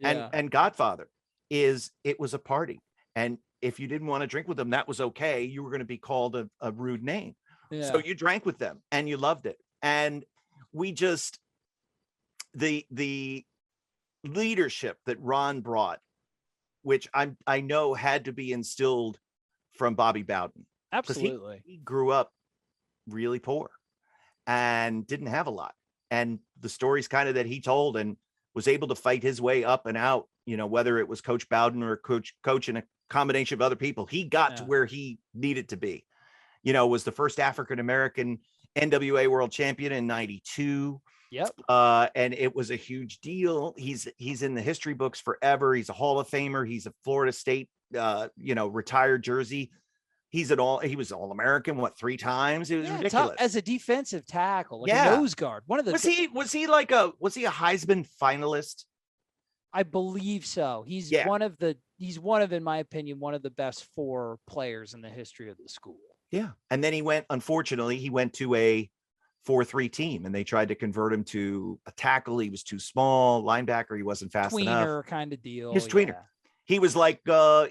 and Godfather. It was a party. And if you didn't want to drink with them, that was okay. You were going to be called a rude name. Yeah. So you drank with them and you loved it. And we just, the leadership that Ron brought, which I know had to be instilled from Bobby Bowden. Absolutely. He grew up really poor and didn't have a lot. And the stories kind of that he told and was able to fight his way up and out, whether it was Coach Bowden or coach and a combination of other people, he got to where he needed to be. Was the first African-American NWA world champion in 92. Yep. And it was a huge deal. He's in the history books forever. He's a Hall of Famer. He's a Florida State, retired jersey. He was All-American, 3 times? It was ridiculous. As a defensive tackle, a nose guard. One of the was he a Heisman finalist? I believe so. He's one of, in my opinion, one of the best 4 players in the history of the school. Yeah. And then he went to a 4-3 team and they tried to convert him to a tackle. He was too small, linebacker. He wasn't fast enough. Tweener kind of deal. His tweener. He was like,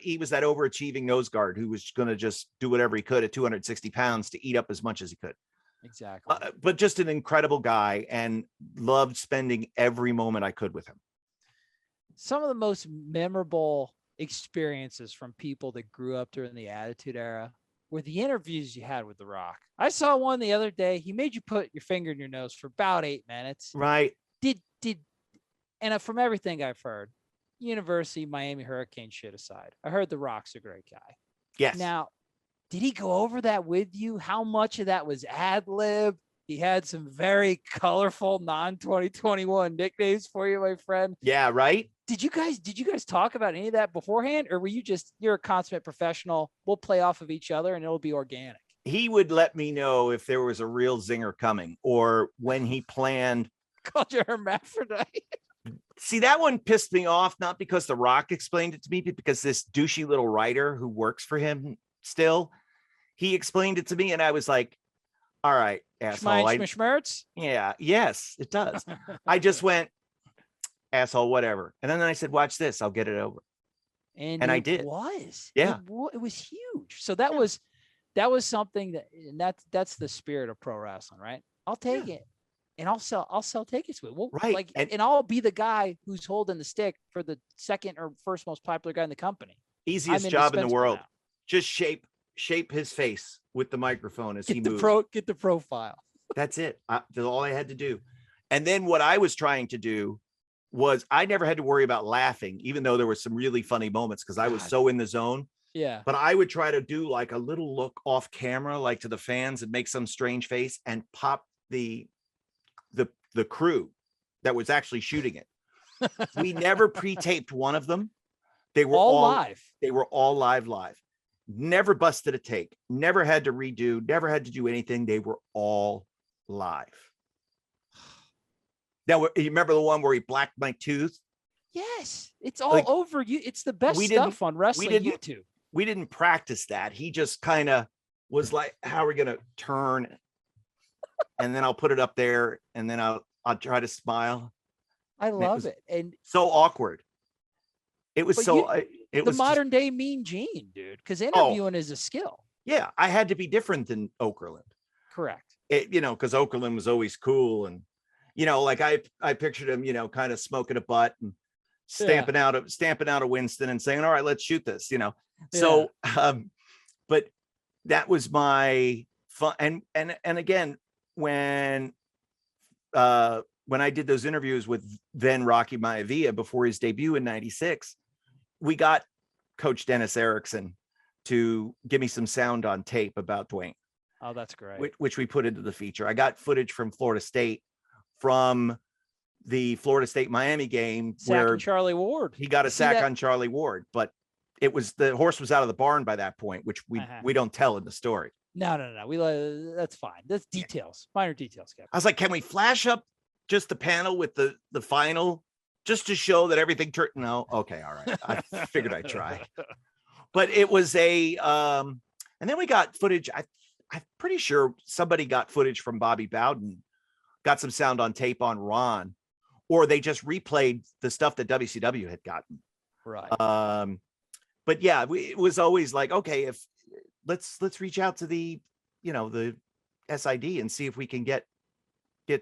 he was that overachieving nose guard who was going to just do whatever he could at 260 pounds to eat up as much as he could. Exactly. But just an incredible guy and loved spending every moment I could with him. Some of the most memorable experiences from people that grew up during the Attitude Era were the interviews you had with The Rock. I saw one the other day. He made you put your finger in your nose for about 8 minutes. Right. And from everything I've heard, University Miami Hurricane shit aside, I heard The Rock's a great guy. Yes. Now, did he go over that with you? How much of that was ad lib? He had some very colorful non-2021 nicknames for you, my friend. Yeah, right. Did you guys talk about any of that beforehand, or were you're a consummate professional? We'll play off of each other and it'll be organic. He would let me know if there was a real zinger coming or when he planned Called you hermaphrodite. See, that one pissed me off, not because The Rock explained it to me, but because this douchey little writer who works for him still, he explained it to me, and I was like, all right, asshole. Schmertz? Yeah, yes, it does. I just went, asshole, whatever. And then I said, watch this, I'll get it over. And I did. Yeah. It was huge. So that was something that's the spirit of pro wrestling, right? I'll take it. And I'll sell tickets with it. Well, right. And I'll be the guy who's holding the stick for the second or first most popular guy in the company. Easiest job in the world. Now. Just shape his face with the microphone as he moves. Get the profile. That's it. That's all I had to do. And then what I was trying to do was I never had to worry about laughing, even though there were some really funny moments because I was so in the zone. Yeah. But I would try to do like a little look off camera, like to the fans, and make some strange face and pop the crew that was actually shooting it. We never pre-taped one of them. They were all live. They were all live. Never busted a take. Never had to redo. Never had to do anything. They were all live. Now, you remember the one where he blacked my tooth? Yes, it's all over you. It's the best stuff on wrestling YouTube. We didn't practice that. He just kind of was like, "How are we gonna turn?" And then I'll put it up there, and then I'll try to smile. I love it, and so awkward. It was it was the modern day Mean Gene, dude. Because interviewing is a skill. Yeah, I had to be different than Okerlund. Correct. Because Okerlund was always cool, and like I pictured him, kind of smoking a butt and stamping out a Winston and saying, "All right, let's shoot this." So, but that was my fun, and again. When I did those interviews with then Rocky Maivia before his debut in '96, we got Coach Dennis Erickson to give me some sound on tape about Dwayne. Oh, that's great. Which we put into the feature. I got footage from Florida State, from the Florida State Miami game where Charlie Ward. He got a sack on Charlie Ward, but the horse was out of the barn by that point, which we don't tell in the story. No. That's fine. That's details, minor details, Kevin. I was like, can we flash up just the panel with the final just to show that everything turned? No. Okay. All right. I figured I'd try, but it was and then we got footage. I'm pretty sure somebody got footage from Bobby Bowden, got some sound on tape on Ron, or they just replayed the stuff that WCW had gotten. Right. But yeah, it was always like, okay, let's reach out to the SID and see if we can get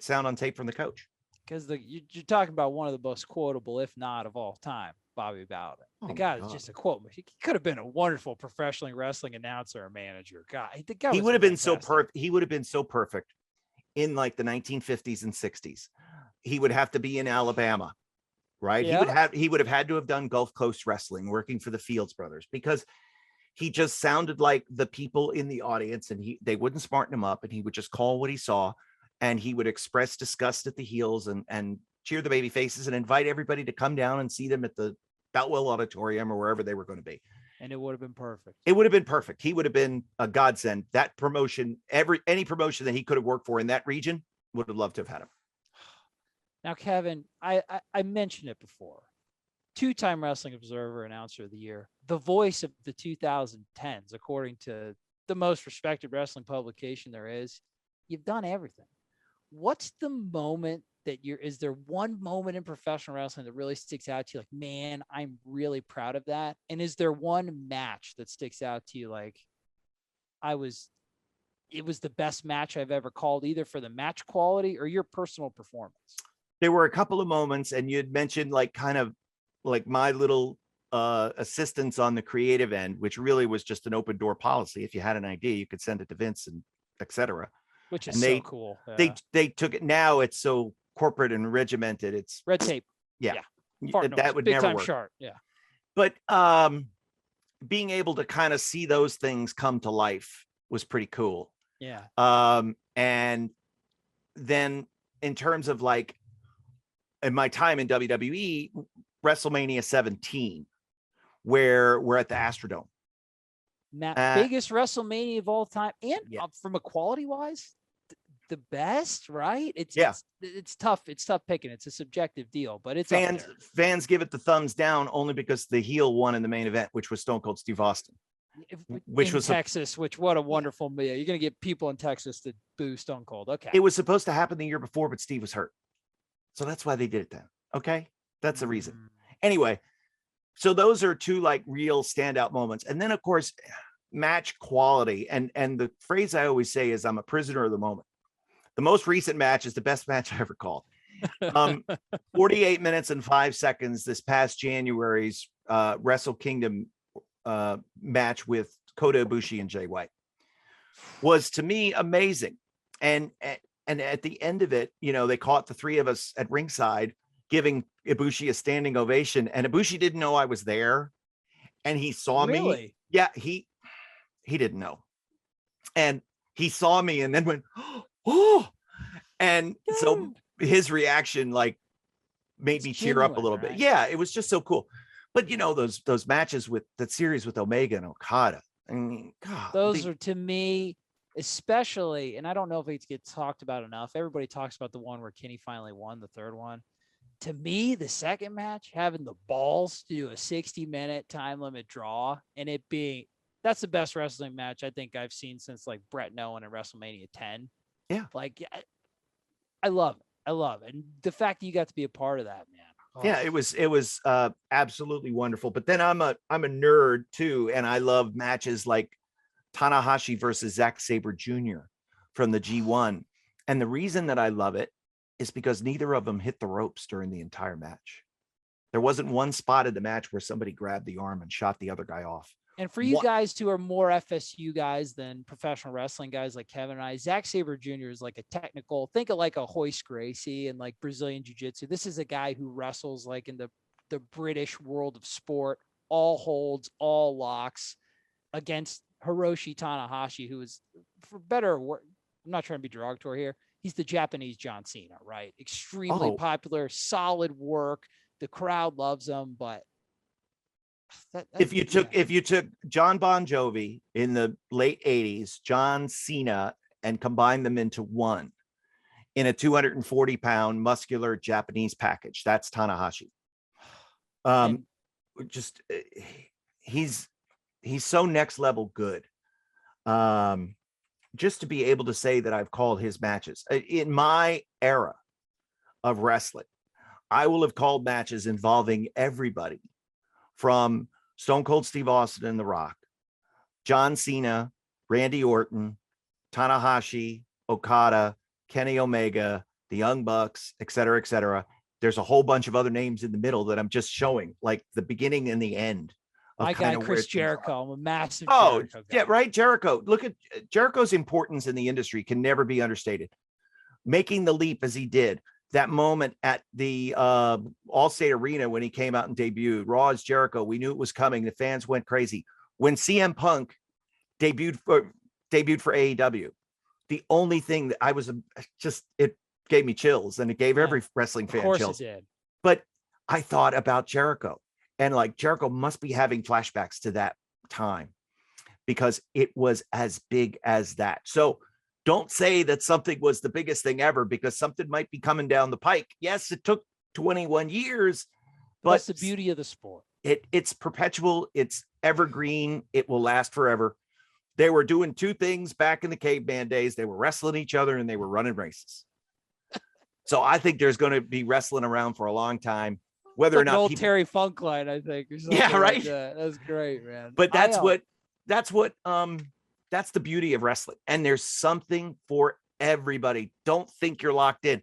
sound on tape from the coach. Because you're talking about one of the most quotable, if not of all time, Bobby Bowden. The guy is just a quote. He could have been a wonderful professional wrestling announcer or manager. The guy he would have been so perfect. He would have been so perfect in like the 1950s and 60s. He would have to be in Alabama, right? Yeah. He would have had to have done Gulf Coast wrestling, working for the Fields brothers, because he just sounded like the people in the audience, and they wouldn't smarten him up, and he would just call what he saw, and he would express disgust at the heels and cheer the baby faces and invite everybody to come down and see them at the Boutwell Auditorium or wherever they were going to be. And it would have been perfect. It would have been perfect. He would have been a godsend. That promotion, any promotion that he could have worked for in that region, would have loved to have had him. Now, Kevin, I mentioned it before. 2-time Wrestling Observer Announcer of the Year, the voice of the 2010s, according to the most respected wrestling publication there is. You've done everything. What's the moment that is there one moment in professional wrestling that really sticks out to you? Like, man, I'm really proud of that. And is there one match that sticks out to you? Like, it was the best match I've ever called, either for the match quality or your personal performance. There were a couple of moments, and you'd mentioned like kind of like my little assistance on the creative end, which really was just an open door policy. If you had an idea, you could send it to Vince and etc. Which is so cool. Yeah. They took it. Now it's so corporate and regimented. It's red tape. Yeah. That would never work. Chart. Yeah. But being able to kind of see those things come to life was pretty cool. Yeah. And then in terms of like in my time in WWE, WrestleMania 17, where we're at the Astrodome. Biggest WrestleMania of all time. And from a quality wise, the best, right? Yeah. It's tough. It's tough picking. It's a subjective deal, but it's up there. Fans give it the thumbs down only because the heel won in the main event, which was Stone Cold Steve Austin. Which in was Texas, which what a wonderful meal. You're going to get people in Texas to boo Stone Cold. Okay. It was supposed to happen the year before, but Steve was hurt. So that's why they did it then. Okay. That's the reason. Anyway, so those are two like real standout moments. And then of course, match quality. And the phrase I always say is I'm a prisoner of the moment. The most recent match is the best match I ever called. 48 minutes and 5 seconds this past January's Wrestle Kingdom match with Kota Ibushi and Jay White was to me amazing. And at the end of it, you know, they caught the three of us at ringside giving Ibushi a standing ovation, and Ibushi didn't know I was there, and he saw me. Yeah, he didn't know, and he saw me and then went, oh, and so his reaction like made me cheer up a little bit. Yeah, it was just so cool. But you know, those matches with that series with Omega and Okada, I mean, God, those are to me, especially, and I don't know if it gets talked about enough. Everybody talks about the one where Kenny finally won, the third one. To me, the second match, having the balls to do a 60-minute time limit draw, and it being, that's the best wrestling match I think I've seen since like Bret and Owen at WrestleMania 10. Yeah. Like, I love it. I love it. And the fact that you got to be a part of that, man. Yeah, it was absolutely wonderful. But then I'm a nerd too, and I love matches like Tanahashi versus Zack Sabre Jr. from the G1. And the reason that I love it is because neither of them hit the ropes during the entire match. There wasn't one spot in the match where somebody grabbed the arm and shot the other guy off. And for you guys who are more FSU guys than professional wrestling guys like Kevin and I, Zack Sabre Jr. is like a technical, think of like a Hoist Gracie and like Brazilian Jiu-Jitsu. This is a guy who wrestles like in the British world of sport, all holds, all locks against Hiroshi Tanahashi, who is, for better or worse, I'm not trying to be derogatory here, he's the Japanese John Cena, right? Extremely popular, solid work. The crowd loves him, but if you took John Bon Jovi in the late 80s, John Cena, and combined them into one in a 240-pound muscular Japanese package, that's Tanahashi. Just he's so next level good. Just to be able to say that I've called his matches in my era of wrestling, I will have called matches involving everybody from Stone Cold Steve Austin and The Rock, John Cena, Randy Orton, Tanahashi, Okada, Kenny Omega, the Young Bucks, et cetera, et cetera. There's a whole bunch of other names in the middle that I'm just showing, like the beginning and the end. My guy, Chris Jericho. I'm a massive Jericho guy. Yeah, right. Jericho. Look at Jericho's importance in the industry can never be understated. Making the leap as he did. That moment at the Allstate Arena when he came out and debuted, Raw as Jericho, we knew it was coming. The fans went crazy. When CM Punk debuted for AEW, the only thing that I was it gave me chills, and it gave every wrestling fan chills. It did. But I thought about Jericho, and like Jericho must be having flashbacks to that time because it was as big as that. So don't say that something was the biggest thing ever because something might be coming down the pike. Yes, it took 21 years, but that's the beauty of the sport. It's perpetual. It's evergreen. It will last forever. They were doing two things back in the caveman days. They were wrestling each other and they were running races. So I think there's going to be wrestling around for a long time, whether or not old Terry Funk line, I think. Yeah, right. Like that. That's great, man. But that's the beauty of wrestling. And there's something for everybody. Don't think you're locked in.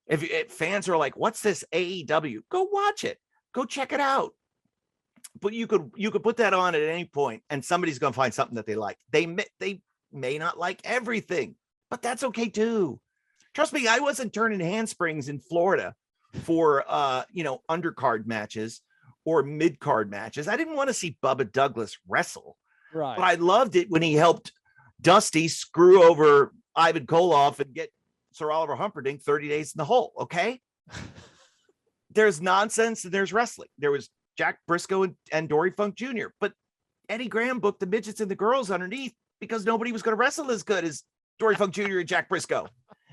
If fans are like, what's this AEW? Go watch it. Go check it out. But you could put that on at any point and somebody's going to find something that they like. They may not like everything, but that's okay too. Trust me, I wasn't turning handsprings in Florida for undercard matches or mid-card matches. I didn't want to see Bubba Douglas wrestle. Right. But I loved it when he helped Dusty screw over Ivan Koloff and get Sir Oliver Humperdinck 30 days in the hole. Okay. There's nonsense and there's wrestling. There was Jack Briscoe and Dory Funk Jr. But Eddie Graham booked the midgets and the girls underneath because nobody was going to wrestle as good as Dory Funk Jr. and Jack Briscoe.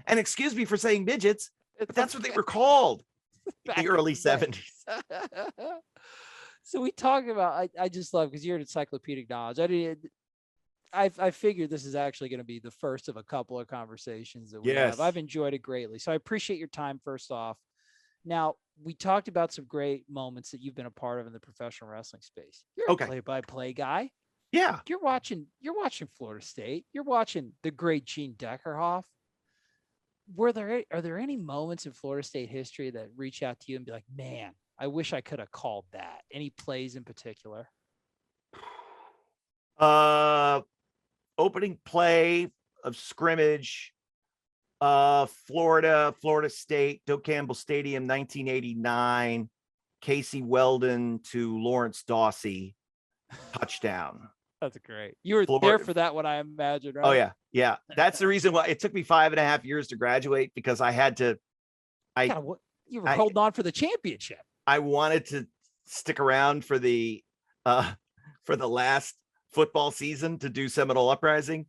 And excuse me for saying midgets, but It's that's what they were called in back the in early the day. 70s. So we talk about, I just love, because you're an encyclopedic knowledge. I figured this is actually going to be the first of a couple of conversations that we have. I've enjoyed it greatly. So I appreciate your time, first off. Now, we talked about some great moments that you've been a part of in the professional wrestling space. You're a play-by-play guy. Yeah. You're watching Florida State. You're watching the great Gene Deckerhoff. Are there any moments in Florida State history that reach out to you and be like, man, I wish I could have called that? Any plays in particular? Opening play of scrimmage, Florida State, Doak Campbell Stadium, 1989, Casey Weldon to Lawrence Dawsey, touchdown. That's great. You were there for that one, I imagine, right? Oh yeah. Yeah. That's the reason why it took me 5.5 years to graduate, because I had to, you were holding on for the championship. I wanted to stick around for the last football season to do Seminole Uprising.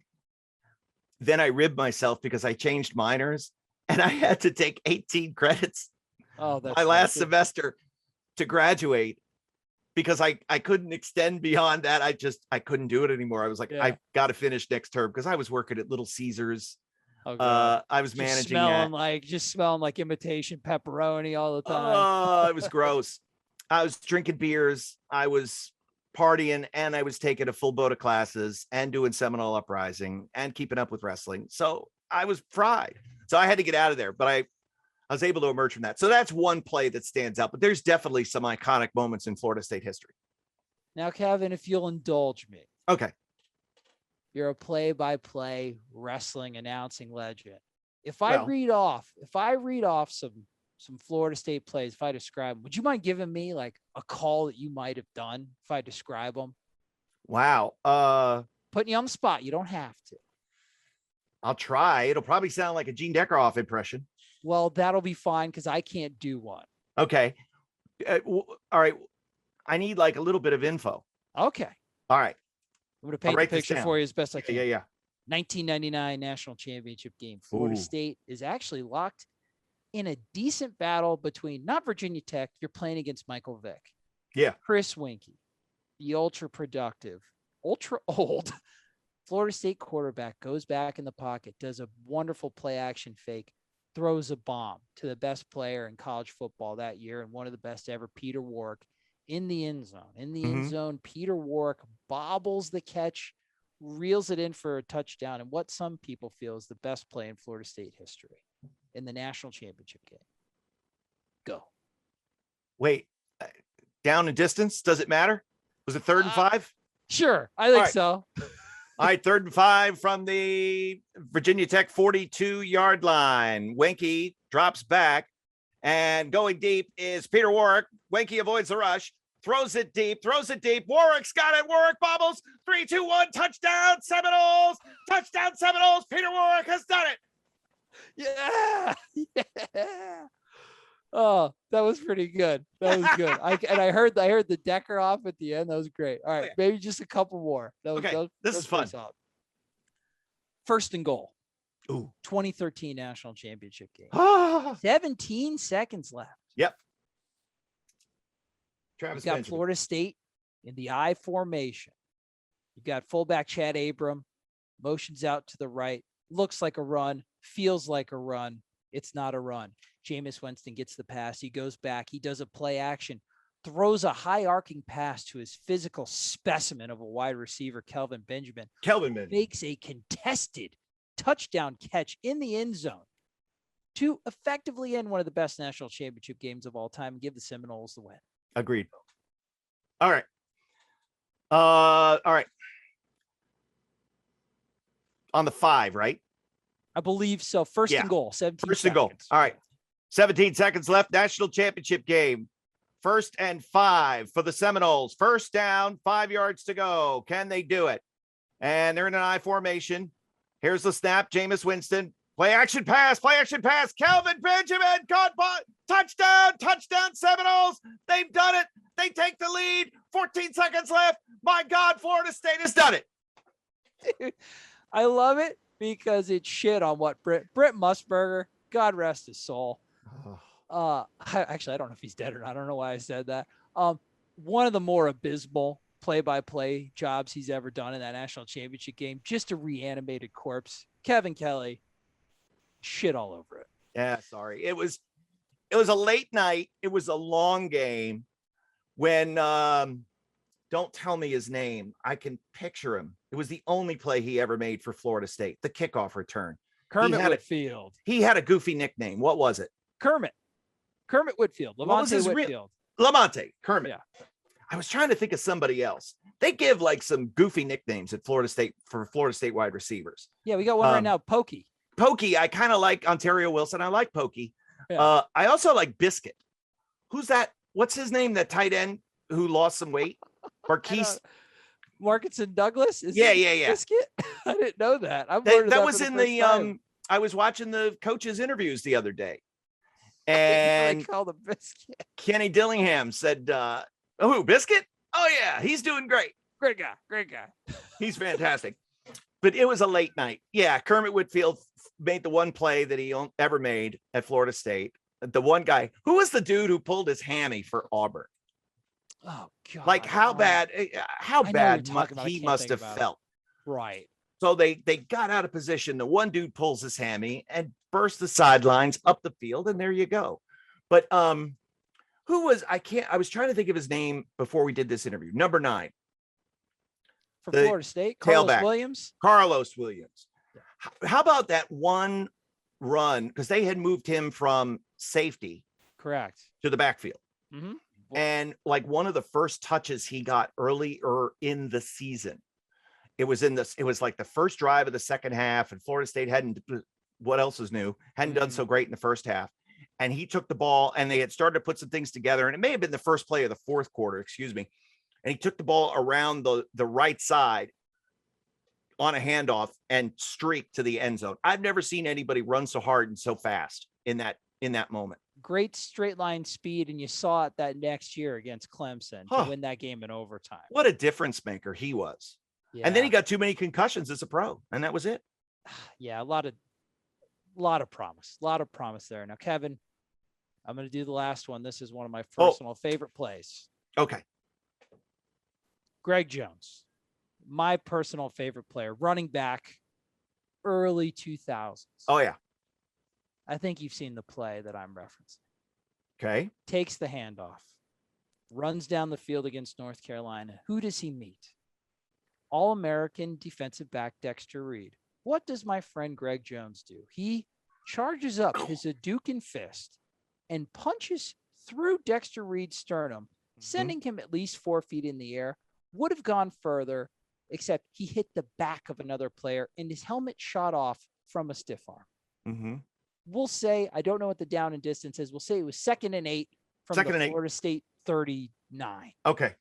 Then I ribbed myself because I changed minors and I had to take 18 credits my last semester to graduate, because I couldn't extend beyond that. I couldn't do it anymore. I was like, I've got to finish next term, because I was working at Little Caesars. I was managing smelling like imitation pepperoni all the time. Oh, it was gross. I was drinking beers. I was partying, and I was taking a full boat of classes and doing Seminole Uprising and keeping up with wrestling. So I was fried. So I had to get out of there, but I was able to emerge from that. So that's one play that stands out, but there's definitely some iconic moments in Florida State history. Now, Kevin, if you'll indulge me. Okay. You're a play-by-play wrestling announcing legend. If I read off some Florida State plays, if I describe them, would you mind giving me like a call that you might have done if I describe them? Wow. Putting you on the spot. You don't have to. I'll try. It'll probably sound like a Gene Deckerhoff impression. Well, that'll be fine, because I can't do one. Okay. All right. I need like a little bit of info. Okay. All right. I'm going to paint the picture for you as best I can. Yeah. 1999 national championship game. Florida State is actually locked in a decent battle between, not Virginia Tech. You're playing against Michael Vick. Yeah. Chris Winkie, the ultra productive, ultra old Florida State quarterback, goes back in the pocket, does a wonderful play action fake, throws a bomb to the best player in college football that year, and one of the best ever, Peter Warrick, in the end zone. In the end zone, Peter Warrick bobbles the catch, reels it in for a touchdown, and what some people feel is the best play in Florida State history in the national championship game. Go. Wait, down and distance? Does it matter? Was it 3rd and 5? Sure. I think so. All right, 3rd and 5 from the Virginia Tech 42-yard line. Winkie drops back, and going deep is Peter Warrick. Winkie avoids the rush, throws it deep. Warwick's got it. Warrick bobbles. 3, 2, 1, touchdown Seminoles. Touchdown Seminoles. Peter Warrick has done it. Yeah. Oh, that was pretty good. That was good. I heard the Deckerhoff at the end. That was great. All right, maybe just a couple more. This is fun. 1st and goal. 2013 national championship game. 17 seconds left. Yep. Travis got Benjamin. Florida State in the I formation. You got fullback Chad Abram, motions out to the right, looks like a run, feels like a run. It's not a run. Jameis Winston gets the pass. He goes back. He does a play action, throws a high arcing pass to his physical specimen of a wide receiver, Kelvin Benjamin. Makes a contested touchdown catch in the end zone to effectively end one of the best national championship games of all time and give the Seminoles the win. Agreed. All right. All right. On the 5, right? I believe so. 1st and goal. 17 First and goal. All right. 17 seconds left. National championship game. 1st and 5 for the Seminoles. 1st down, 5 yards to go. Can they do it? And they're in an I formation. Here's the snap. Jameis Winston. Play action pass. Kelvin Benjamin. Touchdown Seminoles. They've done it. They take the lead. 14 seconds left. My God, Florida State has done it. Dude, I love it. because it shit on what Britt Musburger, God rest his soul. Actually, I don't know if he's dead or not. I don't know why I said that. One of the more abysmal play-by-play jobs he's ever done in that national championship game. Just a reanimated corpse. Kevin Kelly, shit all over it. Yeah, sorry. It was a late night. It was a long game. When don't tell me his name. I can picture him. It was the only play he ever made for Florida State. The kickoff return. Kermit Whitfield. He had a goofy nickname. What was it? Kermit Whitfield. Lamonte Whitfield. Lamonte. Kermit. Yeah. I was trying to think of somebody else. They give like some goofy nicknames at Florida State for Florida State wide receivers. Yeah, we got one right now. Pokey. I kind of like Ontario Wilson. I like Pokey. Yeah. I also like Biscuit. Who's that? What's his name? That tight end who lost some weight? Marquise. Markinson Douglas? Yeah. Biscuit? I didn't know that. That was in the I was watching the coaches' interviews the other day. And they called him Biscuit. Kenny Dillingham said, who, Biscuit? Oh, yeah, he's doing great. Great guy. He's fantastic. But it was a late night. Yeah, Kermit Whitfield made the one play that he ever made at Florida State. The one guy, who was the dude who pulled his hammy for Auburn? Oh, God. Like, how bad he must have felt. Right. So they got out of position. The one dude pulls his hammy and bursts the sidelines up the field, and there you go. But who was I was trying to think of his name before we did this interview. Number 9 for Florida State, Carlos Williams. How about that one run? Because they had moved him from safety, correct, to the backfield. Mm-hmm. And like one of the first touches he got earlier in the season. It was like the first drive of the second half, and Florida State hadn't done so great in the first half. And he took the ball, and they had started to put some things together, and it may have been the first play of the fourth quarter, and he took the ball around the right side on a handoff and streaked to the end zone. I've never seen anybody run so hard and so fast in that moment. Great straight line speed, and you saw it that next year against Clemson to win that game in overtime. What a difference maker he was. Yeah. And then he got too many concussions as a pro, and that was it. Yeah, a lot of promise there. Now, Kevin, I'm going to do the last one. This is one of my personal favorite plays. Okay. Greg Jones, my personal favorite player, running back, early 2000s. Oh, yeah. I think you've seen the play that I'm referencing. Okay. Takes the handoff, runs down the field against North Carolina. Who does he meet? All-American defensive back Dexter Reed. What does my friend Greg Jones do? He charges up his Hadouken fist and punches through Dexter Reed's sternum, sending him at least 4 feet in the air. Would have gone further, except he hit the back of another player and his helmet shot off from a stiff arm. Mm-hmm. We'll say, I don't know what the down and distance is. We'll say it was 2nd and 8 from the Florida State 39. Okay.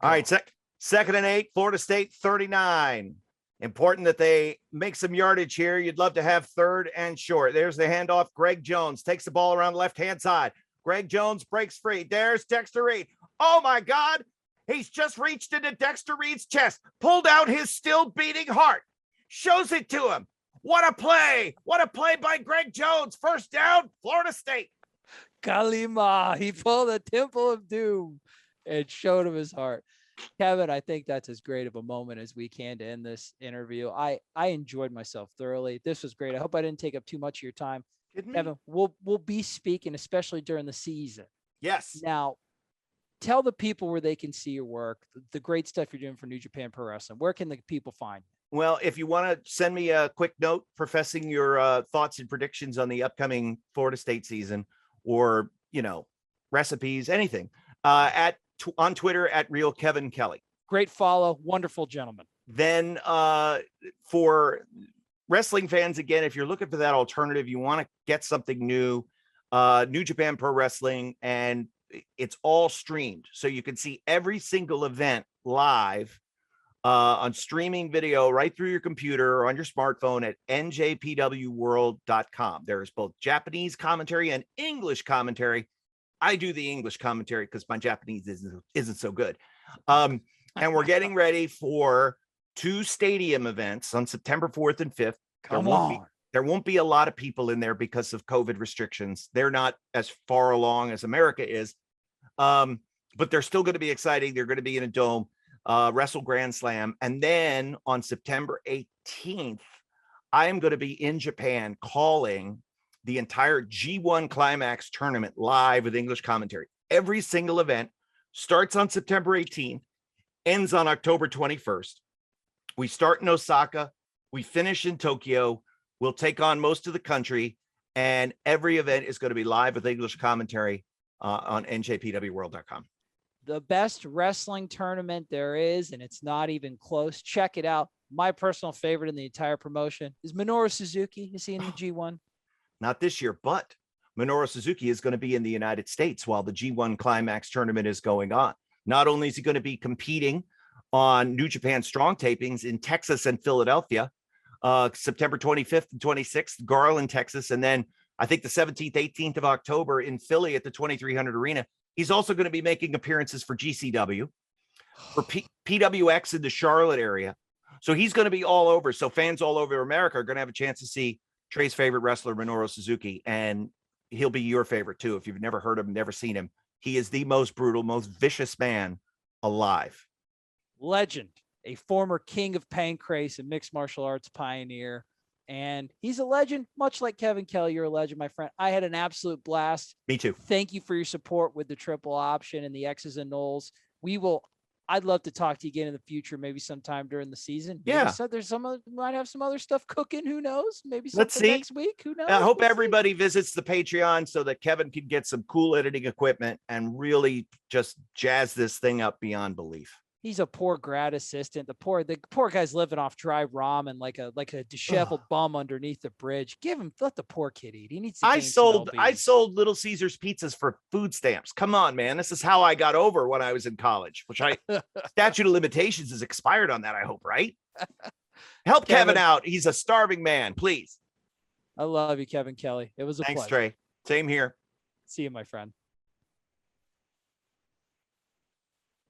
All right. 2nd and 8, Florida State 39. Important that they make some yardage here. You'd love to have 3rd and short. There's the handoff. Greg Jones takes the ball around the left-hand side. Greg Jones breaks free. There's Dexter Reed. Oh, my God. He's just reached into Dexter Reed's chest, pulled out his still beating heart, shows it to him. What a play. What a play by Greg Jones. First down, Florida State. Kalima. He pulled the Temple of Doom and showed him his heart. Kevin, I think that's as great of a moment as we can to end this interview. I enjoyed myself thoroughly. This was great. I hope I didn't take up too much of your time. Kevin, we'll be speaking, especially during the season. Yes. Now, tell the people where they can see your work, the great stuff you're doing for New Japan Pro Wrestling. Where can the people find you? Well, if you want to send me a quick note professing your thoughts and predictions on the upcoming Florida State season, or, recipes, anything, on Twitter at Real Kevin Kelly. Great follow. Wonderful gentleman. Then for wrestling fans, again, if you're looking for that alternative, you want to get something new, New Japan Pro Wrestling, and it's all streamed. So you can see every single event live on streaming video right through your computer or on your smartphone at njpwworld.com. There is both Japanese commentary and English commentary. I do the English commentary because my Japanese isn't so good. And we're getting ready for 2 stadium events on September 4th and 5th. Come on. There won't be a lot of people in there because of COVID restrictions. They're not as far along as America is. But they're still going to be exciting. They're going to be in a dome, Wrestle Grand Slam. And then on September 18th, I am going to be in Japan calling the entire G1 Climax tournament live with English commentary. Every single event starts on September 18th, ends on October 21st. We start in Osaka. We finish in Tokyo. We'll take on most of the country. And every event is going to be live with English commentary on njpwworld.com. The best wrestling tournament there is, and it's not even close. Check it out. My personal favorite in the entire promotion is Minoru Suzuki. Is he in the G1? Not this year, but Minoru Suzuki is going to be in the United States while the G1 Climax tournament is going on. Not only is he going to be competing on New Japan Strong tapings in Texas and Philadelphia, September 25th and 26th, Garland, Texas, and then I think the 17th, 18th of October in Philly at the 2300 Arena. He's also going to be making appearances for GCW, for PWX in the Charlotte area. So he's going to be all over. So fans all over America are going to have a chance to see Trey's favorite wrestler, Minoru Suzuki, and he'll be your favorite too. If you've never heard him, never seen him, he is the most brutal, most vicious man alive. Legend, a former king of pancrase and mixed martial arts pioneer. And he's a legend, much like Kevin Kelly. You're a legend, my friend. I had an absolute blast. Me too. Thank you for your support with the triple option and the X's and Noles. I'd love to talk to you again in the future, maybe sometime during the season. Maybe yeah. So there's might have some other stuff cooking. Who knows? Maybe Let's something see. Next week. Who knows? I hope everybody visits the Patreon so that Kevin can get some cool editing equipment and really just jazz this thing up beyond belief. He's a poor grad assistant. The poor guy's living off dry ramen like a disheveled bum underneath the bridge. Let the poor kid eat. He needs to. I sold Little Caesars pizzas for food stamps. Come on, man. This is how I got over when I was in college, which statute of limitations is expired on that, I hope, right? Help Kevin out. He's a starving man, please. I love you, Kevin Kelly. It was a Thanks, pleasure. Trey. Same here. See you, my friend.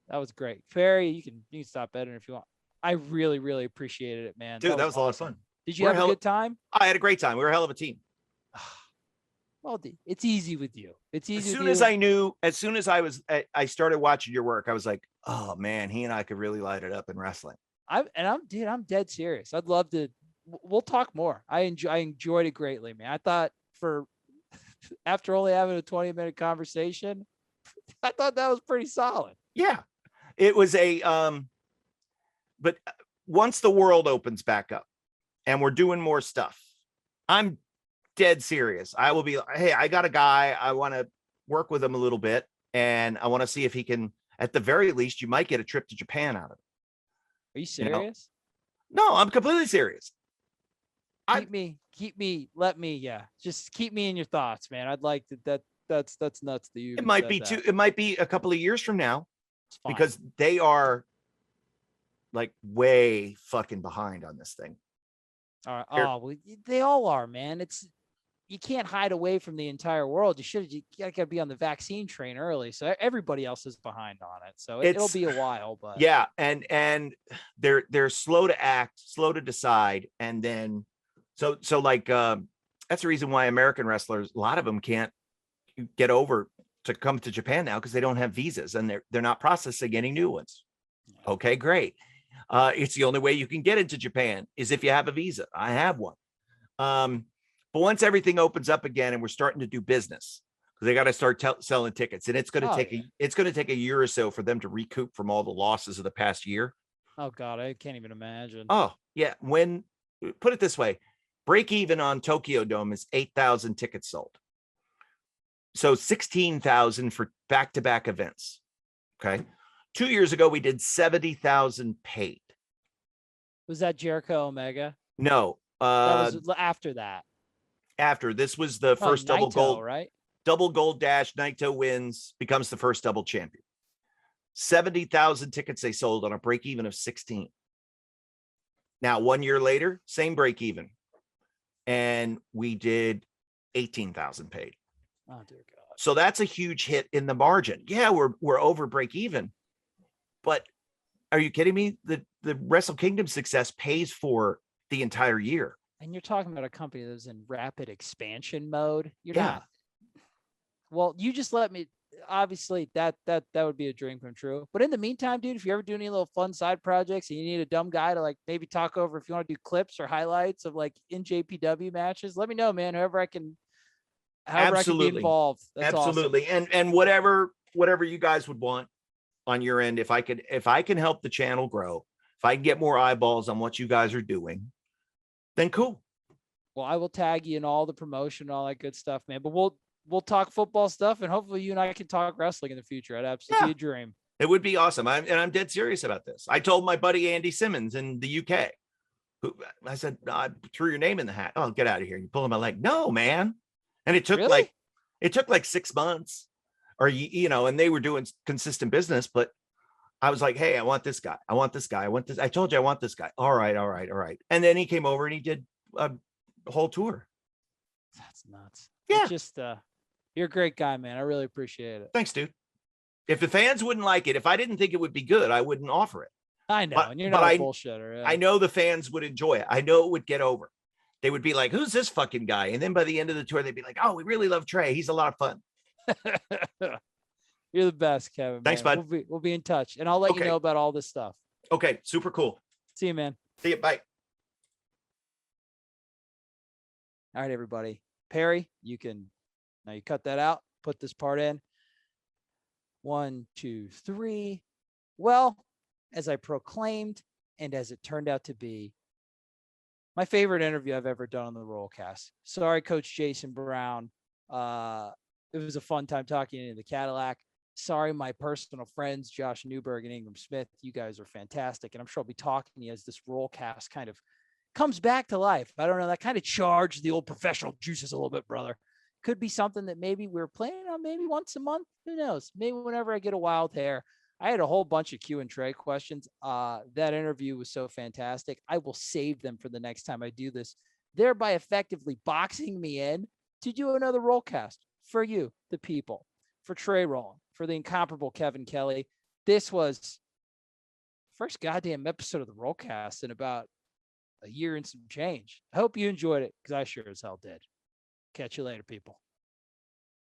That was great. Ferry, you can stop editing if you want. I really, really appreciated it, man. Dude, that was a lot of fun. Did you have a good time? I had a great time. We were a hell of a team. Well, it's easy with you. It's easy. As soon as I started watching your work, I was like, oh man, he and I could really light it up in wrestling. I'm dead serious. I'd love to. We'll talk more. I enjoyed it greatly, man. I thought after only having a 20-minute conversation, I thought that was pretty solid. Yeah. It was but once the world opens back up and we're doing more stuff, I'm dead serious. I will be, hey, I got a guy. I want to work with him a little bit. And I want to see if he can, at the very least, you might get a trip to Japan out of it. Are you serious? No, I'm completely serious. Let me, just keep me in your thoughts, man. I'd like that's nuts that you. It might be a couple of years from now. Because they are like way fucking behind on this thing. All right. Well, they all are, man. You can't hide away from the entire world. You gotta be on the vaccine train early. So everybody else is behind on it. So it'll be a while, but yeah. And they're slow to act, slow to decide. And then, so like, that's the reason why American wrestlers, a lot of them can't get over to come to Japan now because they don't have visas and they're not processing any new ones. Okay, great. It's the only way you can get into Japan is if you have a visa. I have one. But once everything opens up again and we're starting to do business, they got to start selling tickets, and it's going to take a year or so for them to recoup from all the losses of the past year. Oh God, I can't even imagine. Oh yeah, put it this way, break even on Tokyo Dome is 8,000 tickets sold. So 16,000 for back-to-back events. Okay. 2 years ago, we did 70,000 paid. Was that Jericho Omega? No. That was after that. Double Naito, gold, right? Double gold dash. Naito wins, becomes the first double champion. 70,000 tickets they sold on a break even of 16. Now, 1 year later, same break even. And we did 18,000 paid. Oh dear God. So that's a huge hit in the margin. Yeah, we're over break even. But are you kidding me? The the Wrestle Kingdom success pays for the entire year. And you're talking about a company that's in rapid expansion mode. You're Yeah. not. Well, you just let me. Obviously, that would be a dream come true. But in the meantime, dude, if you ever do any little fun side projects and you need a dumb guy to like maybe talk over, if you want to do clips or highlights of like in JPW matches, let me know, man. However I can be involved. That's absolutely. awesome. And whatever you guys would want on your end, if I can help the channel grow, if I can get more eyeballs on what you guys are doing, then cool. Well, I will tag you in all the promotion, all that good stuff, man. But we'll talk football stuff, and hopefully you and I can talk wrestling in the future. That'd absolutely be a dream. It would be awesome. I'm dead serious about this. I told my buddy Andy Simmons in the UK, who I said, I threw your name in the hat. Oh, get out of here. You pull him my leg. No, man. And it took like 6 months, or and they were doing consistent business, but I was like, hey, I want this guy. I want this guy. I want this. I told you I want this guy. All right. And then he came over and he did a whole tour. That's nuts. Yeah. It's just you're a great guy, man. I really appreciate it. Thanks, dude. If the fans wouldn't like it, if I didn't think it would be good, I wouldn't offer it. I know, and you're not a bullshitter. Yeah. I know the fans would enjoy it. I know it would get over. They would be like, who's this fucking guy? And then by the end of the tour, they'd be like, oh, we really love Trey. He's a lot of fun. You're the best, Kevin. Thanks, man. bud. We'll be in touch, and I'll let you know about all this stuff. Okay, super cool. See you, man. See you. Bye. All right, everybody. Perry, you cut that out, put this part in. 1, 2, 3. Well, as I proclaimed, and as it turned out to be, my favorite interview I've ever done on the Rowlcast. Sorry, Coach Jason Brown. It was a fun time talking in the Cadillac. Sorry, my personal friends, Josh Newberg and Ingram Smith. You guys are fantastic. And I'm sure I'll be talking to you as this Rowlcast kind of comes back to life. I don't know. That kind of charged the old professional juices a little bit, brother. Could be something that maybe we're planning on maybe once a month. Who knows? Maybe whenever I get a wild hair. I had a whole bunch of Q and Trey questions. That interview was so fantastic. I will save them for the next time I do this, thereby effectively boxing me in to do another Rowlcast for you, the people, for Trey Rowland, for the incomparable Kevin Kelly. This was first goddamn episode of the Rowlcast in about a year and some change. I hope you enjoyed it, because I sure as hell did. Catch you later, people.